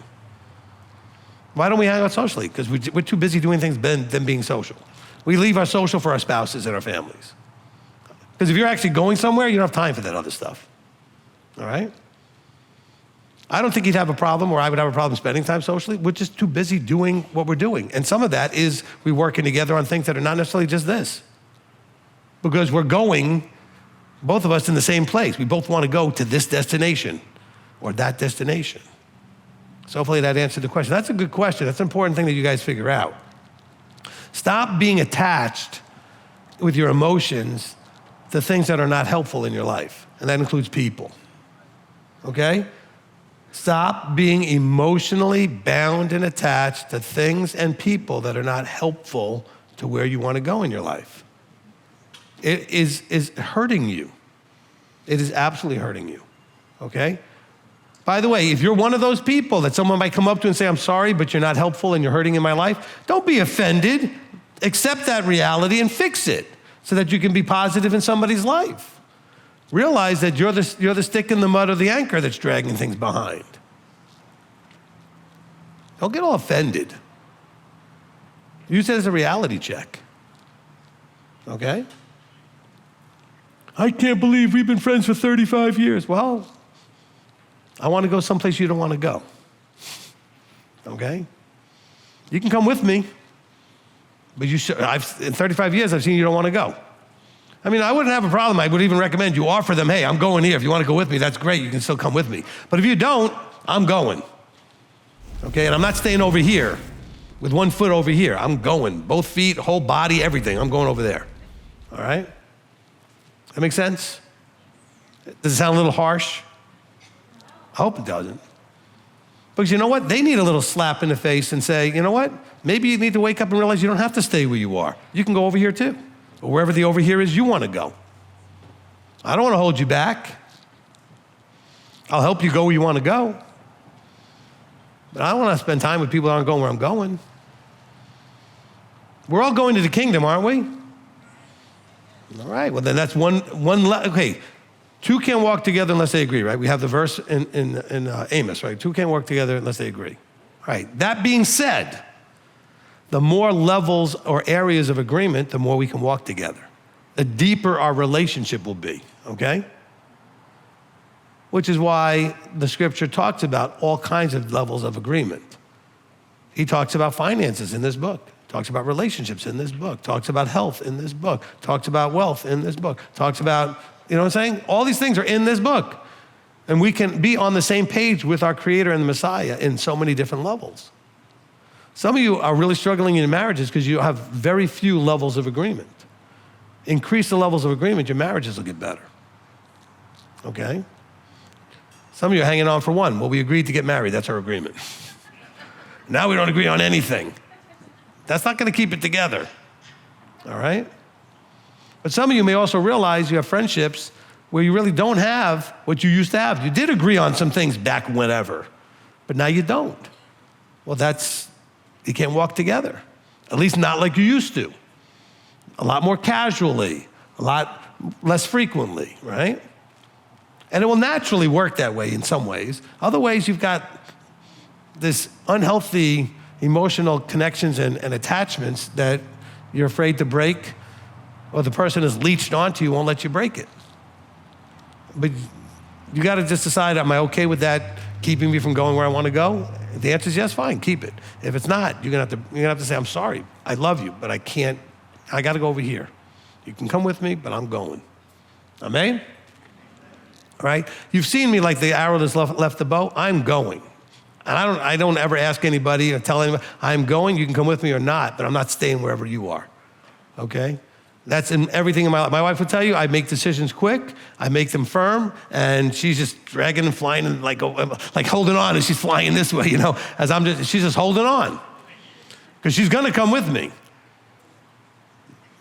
Why don't we hang out socially? Because we're too busy doing things than being social. We leave our social for our spouses and our families. Because if you're actually going somewhere, you don't have time for that other stuff. All right? I don't think you'd have a problem, or I would have a problem spending time socially. We're just too busy doing what we're doing. And some of that is we working together on things that are not necessarily just this. Because we're going, both of us, in the same place. We both want to go to this destination or that destination. So hopefully that answered the question. That's a good question. That's an important thing that you guys figure out. Stop being attached with your emotions to things that are not helpful in your life. And that includes people. Okay? Stop being emotionally bound and attached to things and people that are not helpful to where you want to go in your life. It is hurting you. It is absolutely hurting you, okay? By the way, if you're one of those people that someone might come up to and say, I'm sorry, but you're not helpful and you're hurting in my life, don't be offended. Accept that reality and fix it so that you can be positive in somebody's life. Realize that you're the stick in the mud or the anchor that's dragging things behind. Don't get all offended. Use it as a reality check. Okay? I can't believe we've been friends for 35 years. Well, I want to go someplace you don't want to go. Okay? You can come with me, but in 35 years, I've seen you don't want to go. I mean, I wouldn't have a problem. I would even recommend you offer them, hey, I'm going here. If you want to go with me, that's great. You can still come with me. But if you don't, I'm going. Okay, and I'm not staying over here with one foot over here. I'm going. Both feet, whole body, everything. I'm going over there. All right? That make sense? Does it sound a little harsh? I hope it doesn't. Because you know what? They need a little slap in the face and say, you know what? Maybe you need to wake up and realize you don't have to stay where you are. You can go over here too. Or wherever the over here is you want to go. I don't want to hold you back. I'll help you go where you want to go. But I don't want to spend time with people that aren't going where I'm going. We're all going to the kingdom, aren't we? All right, well then that's okay. Two can't walk together unless they agree, right? We have the verse in Amos, right? Two can't work together unless they agree. All right, that being said, the more levels or areas of agreement, the more we can walk together. The deeper our relationship will be, okay? Which is why the scripture talks about all kinds of levels of agreement. He talks about finances in this book, talks about relationships in this book, talks about health in this book, talks about wealth in this book, talks about, you know what I'm saying? All these things are in this book. And we can be on the same page with our Creator and the Messiah in so many different levels. Some of you are really struggling in your marriages because you have very few levels of agreement. Increase the levels of agreement, your marriages will get better. Okay? Some of you are hanging on for one. Well, we agreed to get married. That's our agreement. Now we don't agree on anything. That's not going to keep it together. All right? But some of you may also realize you have friendships where you really don't have what you used to have. You did agree on some things back whenever, but now you don't. Well, you can't walk together, at least not like you used to. A lot more casually, a lot less frequently, right? And it will naturally work that way in some ways. Other ways, you've got this unhealthy emotional connections and attachments that you're afraid to break, or the person is leached onto you, won't let you break it. But you got to just decide, am I okay with that keeping me from going where I want to go? If the answer is yes, fine, keep it. If it's not, you're gonna have to say, I'm sorry, I love you, but I can't, I got to go over here. You can come with me, but I'm going. Amen? All right? You've seen me like the arrow that's left the bow. I'm going. And I don't ever ask anybody or tell anybody, I'm going, you can come with me or not, but I'm not staying wherever you are. Okay? That's in everything in my life. My wife would tell you, I make decisions quick, I make them firm, and she's just dragging and flying and like holding on, and she's flying this way, you know, she's just holding on. Because she's gonna come with me.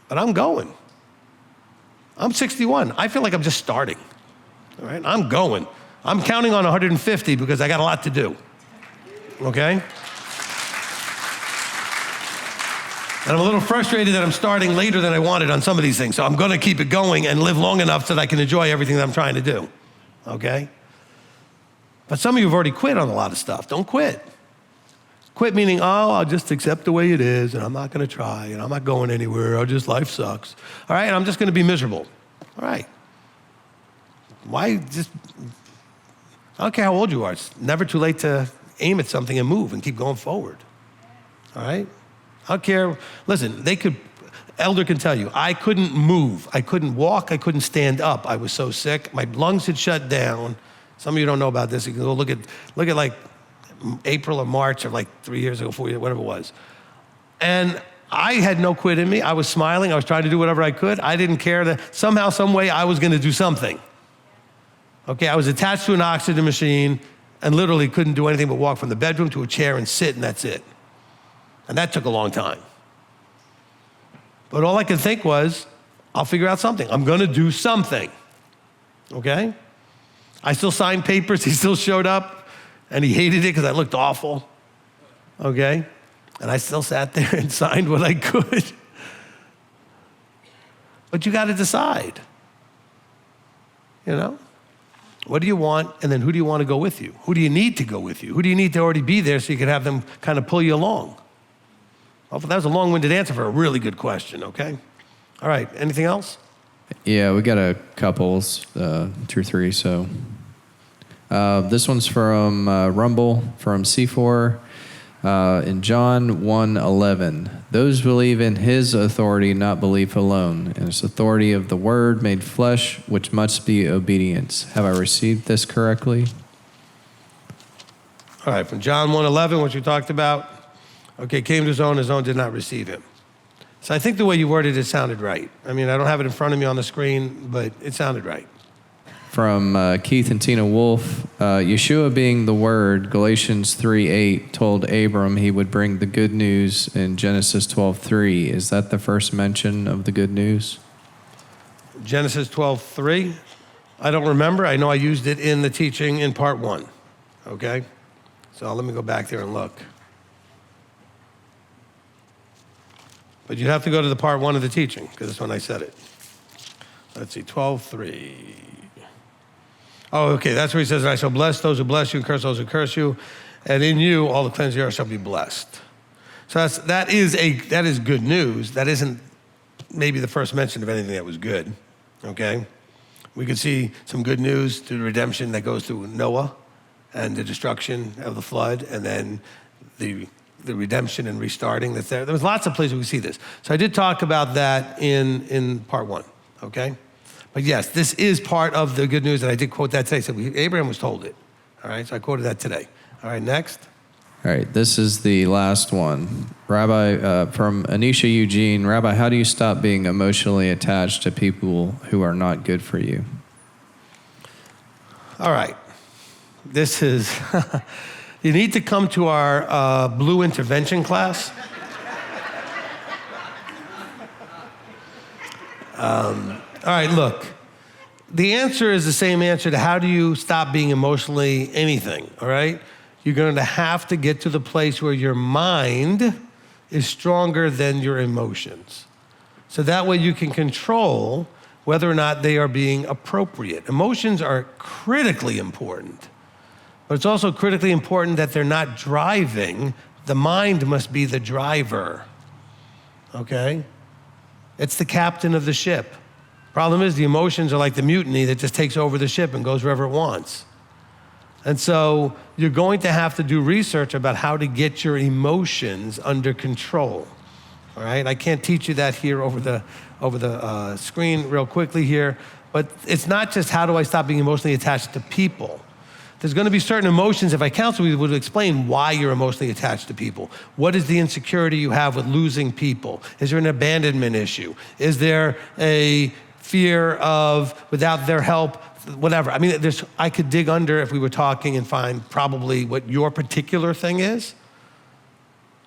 But I'm going. I'm 61. I feel like I'm just starting. All right, I'm going. I'm counting on 150 because I got a lot to do. Okay? And I'm a little frustrated that I'm starting later than I wanted on some of these things. So I'm going to keep it going and live long enough so that I can enjoy everything that I'm trying to do. Okay? But some of you have already quit on a lot of stuff. Don't quit. Quit meaning, I'll just accept the way it is and I'm not going to try and I'm not going anywhere. Life sucks. All right? And I'm just going to be miserable. All right. Why just, I don't care how old you are. It's never too late to aim at something and move and keep going forward. All right? I don't care. Listen, elder can tell you, I couldn't move. I couldn't walk. I couldn't stand up. I was so sick. My lungs had shut down. Some of you don't know about this. You can go look at like April or March of like 3 years ago, 4 years, whatever it was. And I had no quit in me. I was smiling. I was trying to do whatever I could. I didn't care that somehow, some way I was going to do something. Okay, I was attached to an oxygen machine and literally couldn't do anything but walk from the bedroom to a chair and sit, and that's it. And that took a long time. But all I could think was, I'll figure out something. I'm going to do something. Okay? I still signed papers. He still showed up, and he hated it because I looked awful. Okay? And I still sat there and signed what I could. But you got to decide. You know? What do you want, and then who do you want to go with you? Who do you need to go with you? Who do you need to already be there so you can have them kind of pull you along? Well, that was a long-winded answer for a really good question, okay? All right, anything else? Yeah, we got a couple, 2 or 3, so. This one's from Rumble, from C4. In John 1:11, those believe in his authority, not belief alone, and his authority of the word made flesh, which must be obedience. Have I received this correctly? All right, from John 1:11, what you talked about. Okay, came to his own did not receive him. So I think the way you worded it sounded right. I mean, I don't have it in front of me on the screen, but it sounded right. From Keith and Tina Wolf, Yeshua being the Word, Galatians 3:8 told Abram he would bring the good news in Genesis 12:3. Is that the first mention of the good news? Genesis 12:3. I don't remember. I know I used it in the teaching in part 1. Okay? So let me go back there and look. But you have to go to the part 1 of the teaching, because that's when I said it. Let's see, 12:3. Oh, okay, that's where he says, I shall bless those who bless you and curse those who curse you, and in you all the cleansed of the earth shall be blessed. So that is good news. That isn't maybe the first mention of anything that was good, okay? We could see some good news through the redemption that goes through Noah and the destruction of the flood, and then the redemption and restarting that's there. There was lots of places we see this. So I did talk about that in part 1, okay? But yes, this is part of the good news, and I did quote that today. So Abraham was told it, all right? So I quoted that today. All right, next. All right, this is the last one. Rabbi, from Anisha Eugene, Rabbi, how do you stop being emotionally attached to people who are not good for you? All right. This is, you need to come to our blue intervention class. All right, look. The answer is the same answer to how do you stop being emotionally anything, all right? You're going to have to get to the place where your mind is stronger than your emotions. So that way you can control whether or not they are being appropriate. Emotions are critically important, but it's also critically important that they're not driving. The mind must be the driver, okay? It's the captain of the ship. Problem is the emotions are like the mutiny that just takes over the ship and goes wherever it wants. And so you're going to have to do research about how to get your emotions under control, all right? I can't teach you that here over the screen real quickly here, but it's not just how do I stop being emotionally attached to people. There's going to be certain emotions, if I counsel you, would explain why you're emotionally attached to people. What is the insecurity you have with losing people? Is there an abandonment issue? Is there a fear of without their help, whatever. I mean, I could dig under if we were talking and find probably what your particular thing is,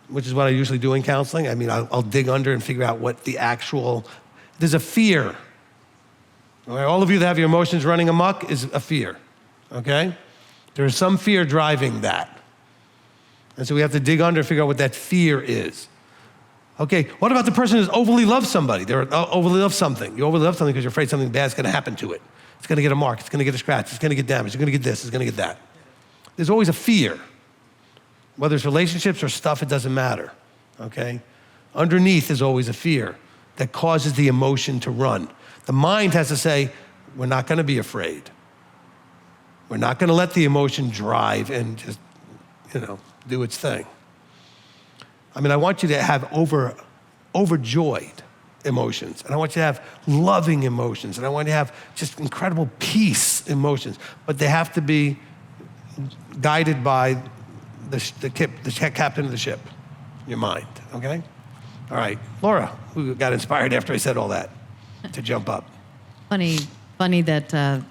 which is what I usually do in counseling. I mean, I'll dig under and figure out what the actual, there's a fear. All right, all of you that have your emotions running amok is a fear, okay? There's some fear driving that. And so we have to dig under and figure out what that fear is. Okay, what about the person who's overly loves somebody? They overly love something. You overly love something because you're afraid something bad's gonna happen to it. It's gonna get a mark, it's gonna get a scratch, it's gonna get damaged, it's gonna get this, it's gonna get that. There's always a fear. Whether it's relationships or stuff, it doesn't matter, okay? Underneath is always a fear that causes the emotion to run. The mind has to say, we're not gonna be afraid. We're not gonna let the emotion drive and just, do its thing. I mean, I want you to have overjoyed emotions, and I want you to have loving emotions, and I want you to have just incredible peace emotions, but they have to be guided by the captain of the ship, your mind, okay? All right, Laura, who got inspired after I said all that, to jump up. Funny that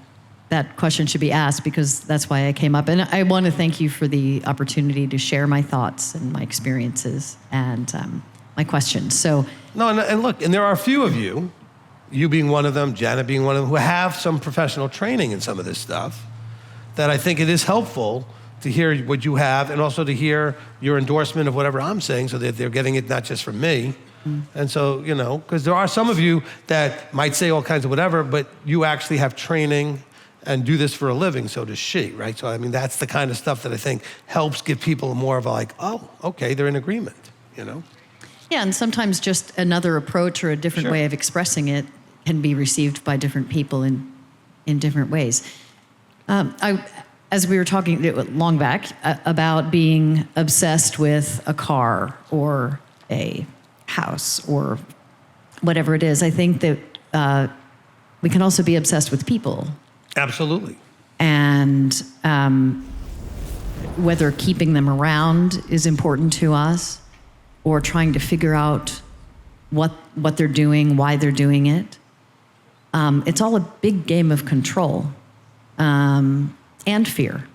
that question should be asked, because that's why I came up. And I want to thank you for the opportunity to share my thoughts and my experiences and my questions. So no, and look, and there are a few of you being one of them, Janet being one of them, who have some professional training in some of this stuff, that I think it is helpful to hear what you have and also to hear your endorsement of whatever I'm saying, so that they're getting it not just from me. And so, because there are some of you that might say all kinds of whatever, but you actually have training and do this for a living, so does she, right? So, I mean, that's the kind of stuff that I think helps give people more of a like, oh, okay, they're in agreement, Yeah, and sometimes just another approach or a different way of expressing it can be received by different people in different ways. as we were talking long back about being obsessed with a car or a house or whatever it is, I think that we can also be obsessed with people. Absolutely. And whether keeping them around is important to us or trying to figure out what they're doing, why they're doing it. It's all a big game of control and fear.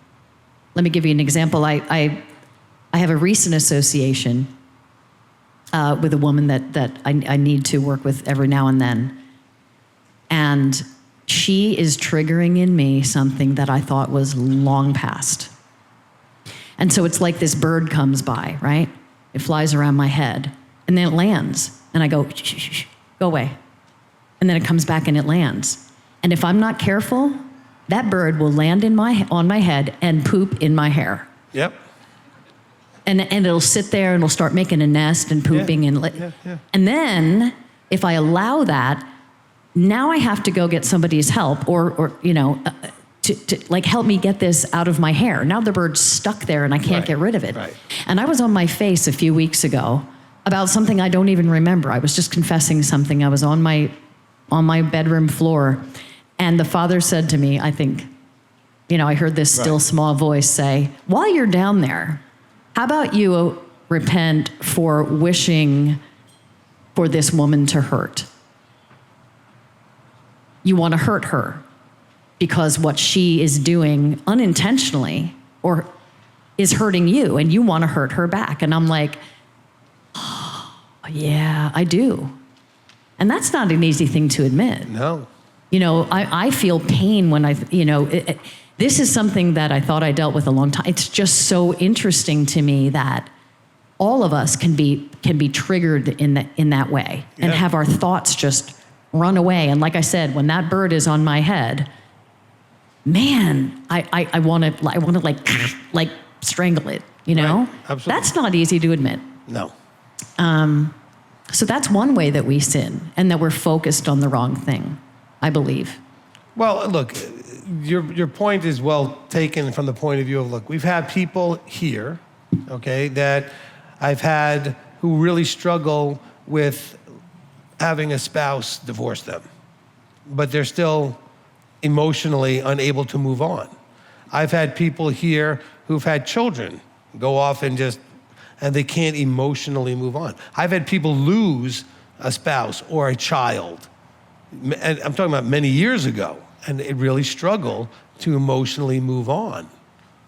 Let me give you an example. I have a recent association with a woman that I need to work with every now and then. And she is triggering in me something that I thought was long past. And so it's like this bird comes by, right? It flies around my head, and then it lands. And I go, shh, shh, shh, go away. And then it comes back and it lands. And if I'm not careful, that bird will land on my head and poop in my hair. Yep. And it'll sit there and it'll start making a nest and pooping. And then if I allow that, now I have to go get somebody's help or to like help me get this out of my hair. Now the bird's stuck there and I can't get rid of it. Right. And I was on my face a few weeks ago about something I don't even remember. I was just confessing something. I was on my bedroom floor, and the Father said to me, I think, I heard this still small voice say, while you're down there, how about you repent for wishing for this woman to hurt? You want to hurt her because what she is doing unintentionally or is hurting you, and you want to hurt her back. And I'm like, oh, yeah, I do. And that's not an easy thing to admit. No. I feel pain when this is something that I thought I dealt with a long time. It's just so interesting to me that all of us can be triggered in that way and have our thoughts just run away. And like I said, when that bird is on my head, man, I want to like strangle it. Right. Absolutely. That's not easy to admit. No. So that's one way that we sin and that we're focused on the wrong thing, I believe. Well, look, your point is well taken from the point of view of, look, we've had people here, okay, that I've had who really struggle with having a spouse divorce them, but they're still emotionally unable to move on. I've had people here who've had children go off and they can't emotionally move on. I've had people lose a spouse or a child, and I'm talking about many years ago, and they really struggle to emotionally move on,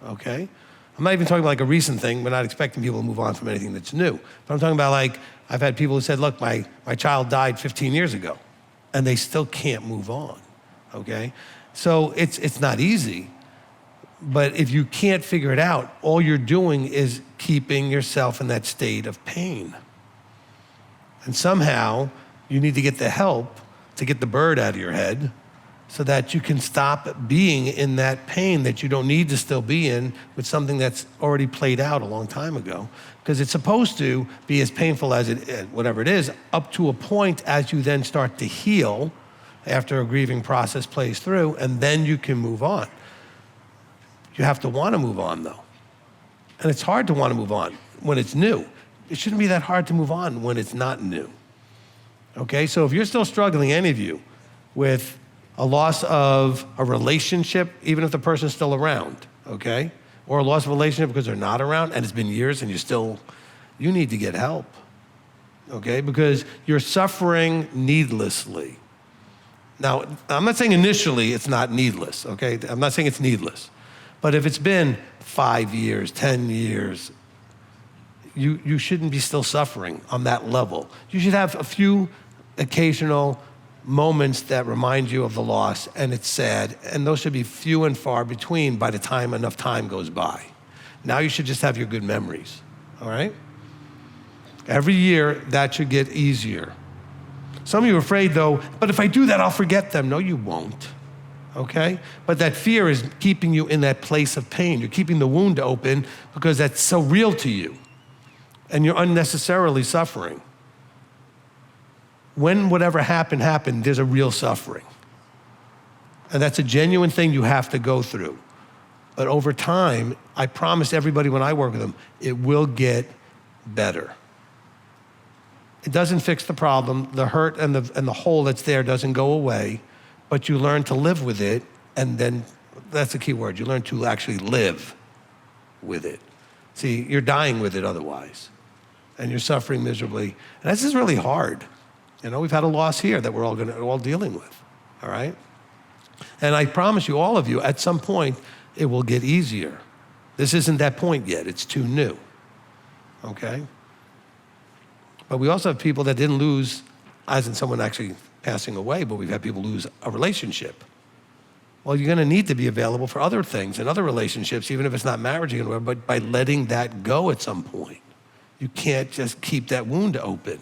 okay? I'm not even talking about like a recent thing. We're not expecting people to move on from anything that's new. But I'm talking about like, I've had people who said, look, my child died 15 years ago, and they still can't move on, okay? So it's not easy. But if you can't figure it out, all you're doing is keeping yourself in that state of pain. And somehow you need to get the help to get the bird out of your head so that you can stop being in that pain that you don't need to still be in with something that's already played out a long time ago. Because it's supposed to be as painful as whatever it is, up to a point as you then start to heal after a grieving process plays through, and then you can move on. You have to want to move on, though. And it's hard to want to move on when it's new. It shouldn't be that hard to move on when it's not new. Okay, so if you're still struggling, any of you, with a loss of a relationship, even if the person's still around, okay? Or a loss of a relationship because they're not around and it's been years and you need to get help, okay? Because you're suffering needlessly. Now, I'm not saying initially it's not needless, okay? I'm not saying it's needless. But if it's been 5 years, 10 years, you shouldn't be still suffering on that level. You should have a few occasional moments that remind you of the loss, and it's sad, and those should be few and far between by the time enough time goes by. Now you should just have your good memories, all right? Every year, that should get easier. Some of you are afraid, though, but if I do that, I'll forget them. No, you won't. Okay? But that fear is keeping you in that place of pain. You're keeping the wound open because that's so real to you. And you're unnecessarily suffering. When whatever happened, there's a real suffering. And that's a genuine thing you have to go through. But over time, I promise everybody when I work with them, it will get better. It doesn't fix the problem. The hurt and the hole that's there doesn't go away, but you learn to live with it, and then that's the key word. You learn to actually live with it. See, you're dying with it otherwise, and you're suffering miserably. And this is really hard. You know, we've had a loss here that we're all dealing with, all right? And I promise you, all of you, at some point, it will get easier. This isn't that point yet. It's too new, okay? But we also have people that didn't lose, as in someone actually passing away, but we've had people lose a relationship. Well, you're gonna need to be available for other things and other relationships, even if it's not marriage, but by letting that go at some point. You can't just keep that wound open.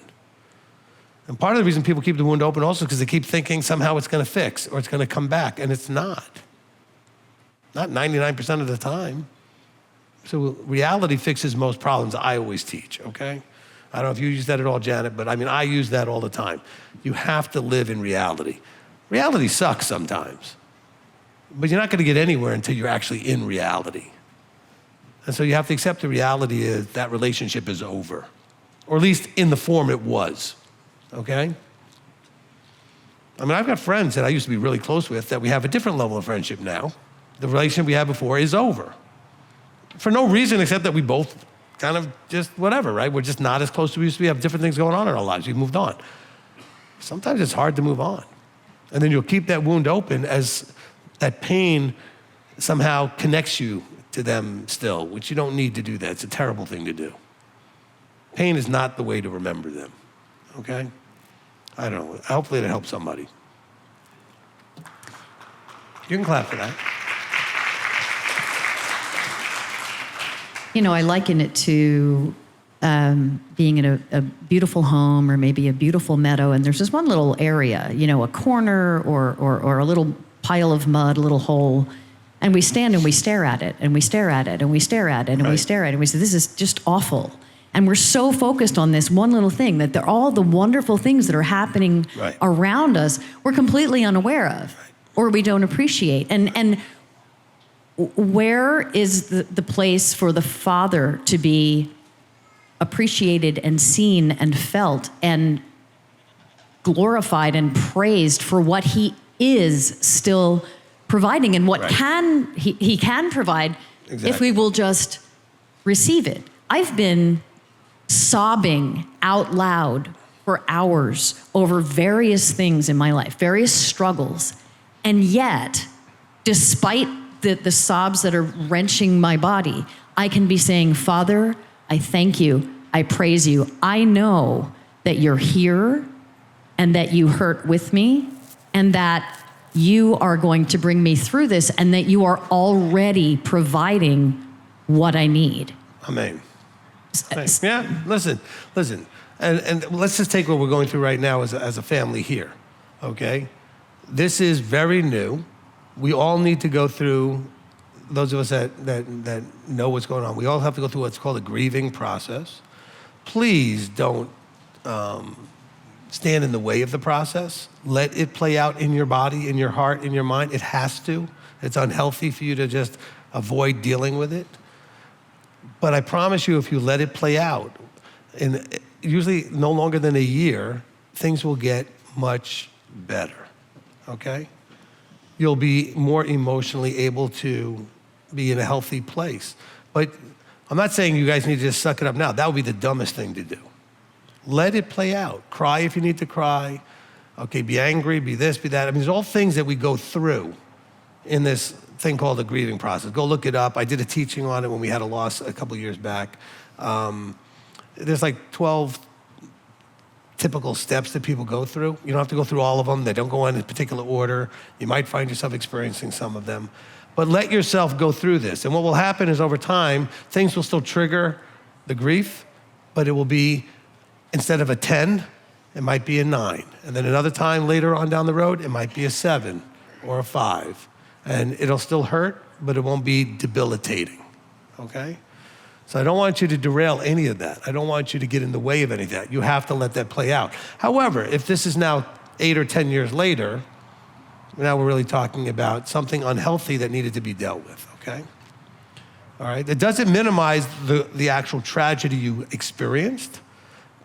And part of the reason people keep the wound open also is because they keep thinking somehow it's gonna fix or it's gonna come back, and it's not. Not 99% of the time. So reality fixes most problems, I always teach, okay? I don't know if you use that at all, Janet, but I mean, I use that all the time. You have to live in reality. Reality sucks sometimes, but you're not gonna get anywhere until you're actually in reality. And so you have to accept the reality is that relationship is over, or at least in the form it was, okay? I mean, I've got friends that I used to be really close with that we have a different level of friendship now. The relationship we had before is over. For no reason except that we both kind of just whatever, right? We're just not as close as we used to be. We have different things going on in our lives. We've moved on. Sometimes it's hard to move on. And then you'll keep that wound open as that pain somehow connects you to them still, which you don't need to do that. It's a terrible thing to do. Pain is not the way to remember them, okay? I don't know. Hopefully it helps somebody. You can clap for that. You know, I liken it to being in a beautiful home or maybe a beautiful meadow, and there's this one little area, you know, a corner or a little pile of mud, a little hole, and we stand and we stare at it, and we stare at it, and we stare at it, and we stare at it, and we say, this is just awful. And we're so focused on this one little thing that all the wonderful things that are happening around us, we're completely unaware of, or we don't appreciate. And where is the place for the Father to be appreciated and seen and felt and glorified and praised for what he is still providing and what he can provide if we will just receive it? I've been sobbing out loud for hours over various things in my life, various struggles, and yet, despite the sobs that are wrenching my body, I can be saying, Father, I thank you, I praise you. I know that you're here and that you hurt with me and that you are going to bring me through this and that you are already providing what I need. Amen. Yeah, listen. And let's just take what we're going through right now as a family here, okay? This is very new. We all need to go through, those of us that know what's going on, we all have to go through what's called a grieving process. Please don't stand in the way of the process. Let it play out in your body, in your heart, in your mind. It has to. It's unhealthy for you to just avoid dealing with it. But I promise you, if you let it play out, in usually no longer than a year, things will get much better, okay? You'll be more emotionally able to be in a healthy place. But I'm not saying you guys need to just suck it up now. That would be the dumbest thing to do. Let it play out. Cry if you need to cry. Okay, be angry, be this, be that. I mean, there's all things that we go through in this thing called the grieving process. Go look it up. I did a teaching on it when we had a loss a couple of years back. There's like 12 typical steps that people go through. You don't have to go through all of them. They don't go in a particular order. You might find yourself experiencing some of them. But let yourself go through this. And what will happen is over time, things will still trigger the grief, but it will be, instead of a 10, it might be a 9. And then another time later on down the road, it might be a 7 or a 5. And it'll still hurt, but it won't be debilitating, okay? So I don't want you to derail any of that. I don't want you to get in the way of any of that. You have to let that play out. However, if this is now 8 or 10 years later, now we're really talking about something unhealthy that needed to be dealt with, okay? All right? It doesn't minimize the actual tragedy you experienced,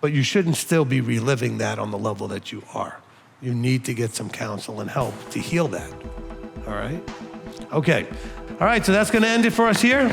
but you shouldn't still be reliving that on the level that you are. You need to get some counsel and help to heal that. All right? Okay. All right, so that's going to end it for us here.